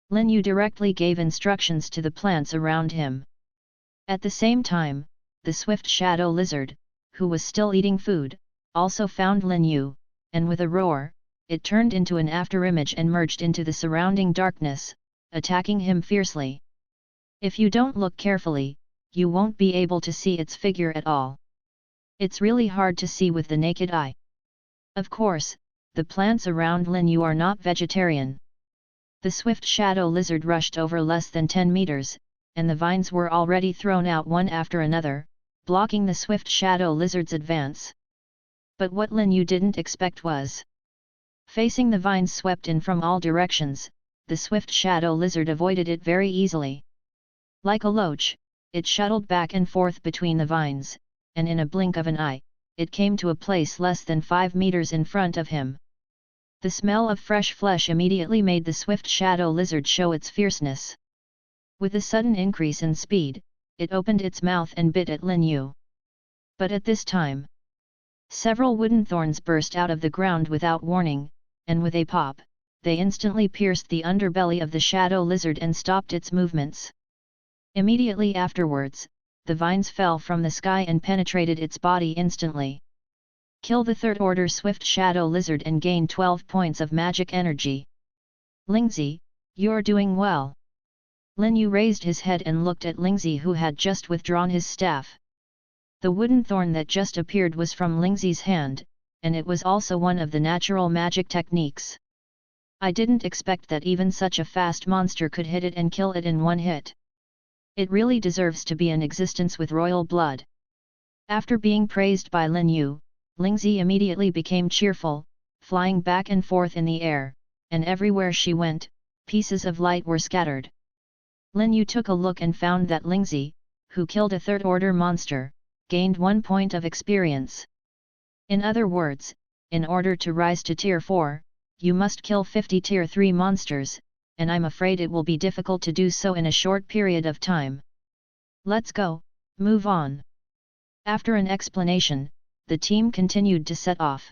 S1: Lin Yu directly gave instructions to the plants around him. At the same time, the swift shadow lizard, who was still eating food, also found Lin Yu, and with a roar, it turned into an afterimage and merged into the surrounding darkness, attacking him fiercely. If you don't look carefully, you won't be able to see its figure at all. It's really hard to see with the naked eye. Of course, the plants around Lin Yu are not vegetarian. The swift shadow lizard rushed over less than 10 meters, and the vines were already thrown out one after another, blocking the swift shadow lizard's advance. But what Lin Yu didn't expect was, facing the vines swept in from all directions, the swift shadow lizard avoided it very easily. Like a loach, it shuttled back and forth between the vines, and in a blink of an eye, it came to a place less than 5 meters in front of him. The smell of fresh flesh immediately made the swift shadow lizard show its fierceness. With a sudden increase in speed, it opened its mouth and bit at Lin Yu. But at this time, several wooden thorns burst out of the ground without warning, and with a pop, they instantly pierced the underbelly of the shadow lizard and stopped its movements. Immediately afterwards, the vines fell from the sky and penetrated its body instantly. Kill the third-order swift shadow lizard and gain 12 points of magic energy. Lingzi, you're doing well. Lin Yu raised his head and looked at Lingzi, who had just withdrawn his staff. The wooden thorn that just appeared was from Lingzi's hand, and it was also one of the natural magic techniques. I didn't expect that even such a fast monster could hit it and kill it in one hit. It really deserves to be in existence with royal blood. After being praised by Lin Yu, Lingzi immediately became cheerful, flying back and forth in the air, and everywhere she went, pieces of light were scattered. Lin Yu took a look and found that Lingzi, who killed a third-order monster, gained 1 point of experience. In other words, in order to rise to Tier 4, you must kill 50 Tier 3 monsters, and I'm afraid it will be difficult to do so in a short period of time. Let's go, move on. After an explanation, the team continued to set off.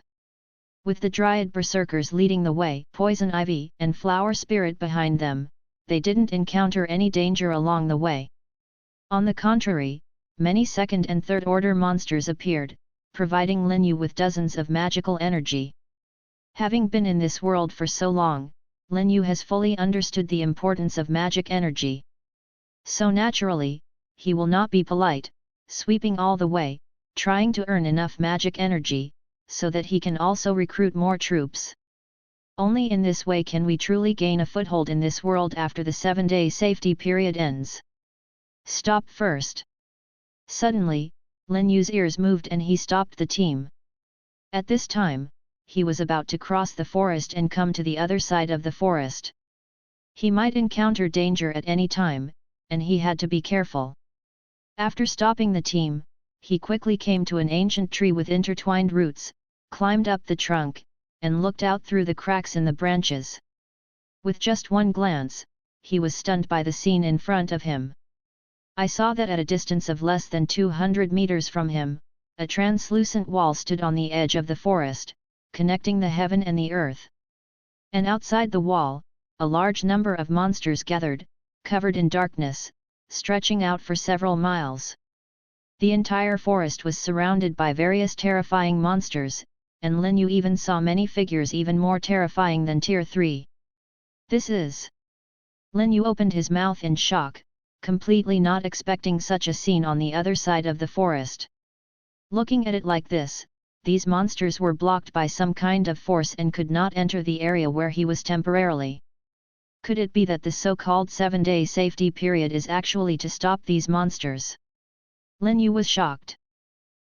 S1: With the Dryad Berserkers leading the way, Poison Ivy and Flower Spirit behind them, they didn't encounter any danger along the way. On the contrary, many second and third order monsters appeared, providing Lin Yu with dozens of magical energy. Having been in this world for so long, Lin Yu has fully understood the importance of magic energy. So naturally, he will not be polite, sweeping all the way, trying to earn enough magic energy, so that he can also recruit more troops. Only in this way can we truly gain a foothold in this world after the 7-day safety period ends. Stop first. Suddenly, Lin Yu's ears moved and he stopped the team. At this time, he was about to cross the forest and come to the other side of the forest. He might encounter danger at any time, and he had to be careful. After stopping the team, he quickly came to an ancient tree with intertwined roots, climbed up the trunk, and looked out through the cracks in the branches. With just one glance, he was stunned by the scene in front of him. I saw that at a distance of less than 200 meters from him, a translucent wall stood on the edge of the forest, connecting the heaven and the earth. And outside the wall, a large number of monsters gathered, covered in darkness, stretching out for several miles. The entire forest was surrounded by various terrifying monsters, and Lin Yu even saw many figures even more terrifying than Tier 3. This is... Lin Yu opened his mouth in shock, completely not expecting such a scene on the other side of the forest. Looking at it like this, these monsters were blocked by some kind of force and could not enter the area where he was temporarily. Could it be that the so-called 7-day safety period is actually to stop these monsters? Lin Yu was shocked.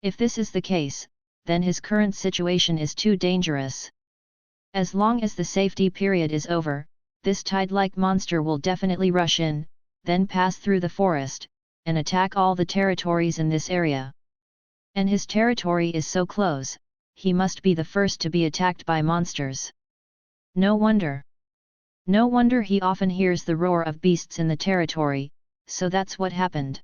S1: If this is the case, then his current situation is too dangerous. As long as the safety period is over, this tide-like monster will definitely rush in, then pass through the forest, and attack all the territories in this area. And his territory is so close, he must be the first to be attacked by monsters. No wonder. No wonder he often hears the roar of beasts in the territory, so that's what happened.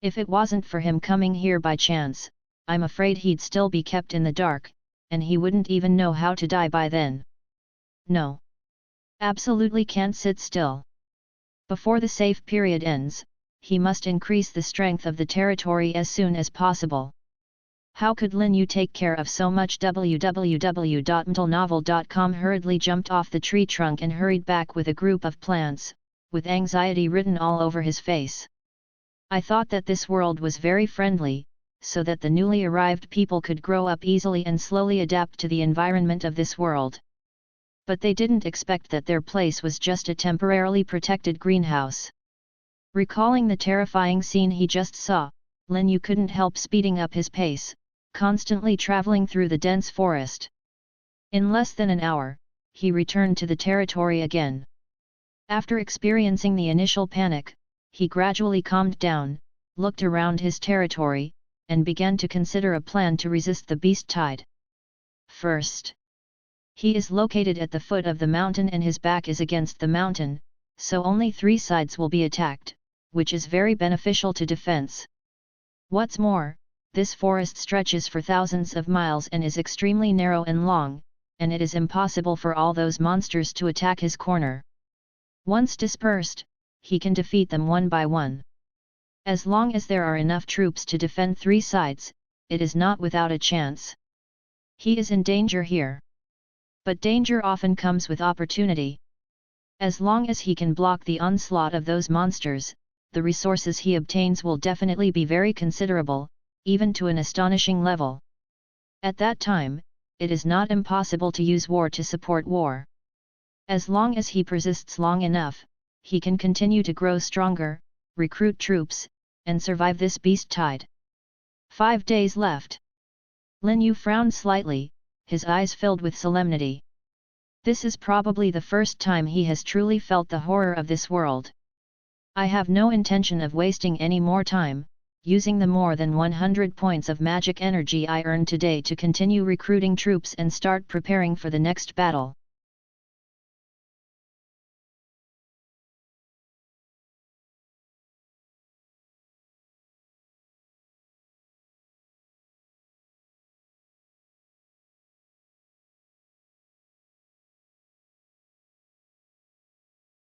S1: If it wasn't for him coming here by chance, I'm afraid he'd still be kept in the dark, and he wouldn't even know how to die by then. No. Absolutely can't sit still. Before the safe period ends, he must increase the strength of the territory as soon as possible. How could Lin Yu take care of so much? www.mtlnovel.com hurriedly jumped off the tree trunk and hurried back with a group of plants, with anxiety written all over his face. I thought that this world was very friendly, so that the newly arrived people could grow up easily and slowly adapt to the environment of this world. But they didn't expect that their place was just a temporarily protected greenhouse. Recalling the terrifying scene he just saw, Lin Yu couldn't help speeding up his pace, constantly traveling through the dense forest. In less than an hour, he returned to the territory again. After experiencing the initial panic, he gradually calmed down, looked around his territory, and began to consider a plan to resist the beast tide. First, he is located at the foot of the mountain and his back is against the mountain, so only 3 sides will be attacked, which is very beneficial to defense. What's more, this forest stretches for thousands of miles and is extremely narrow and long, and it is impossible for all those monsters to attack his corner. Once dispersed, he can defeat them one by one. As long as there are enough troops to defend 3 sides, it is not without a chance. He is in danger here. But danger often comes with opportunity. As long as he can block the onslaught of those monsters, the resources he obtains will definitely be very considerable, even to an astonishing level. At that time, it is not impossible to use war to support war. As long as he persists long enough, he can continue to grow stronger, recruit troops, and survive this beast tide. 5 days left. Lin Yu frowned slightly, his eyes filled with solemnity. This is probably the first time he has truly felt the horror of this world. I have no intention of wasting any more time, using the more than 100 points of magic energy I earned today to continue recruiting troops and start preparing for the next battle.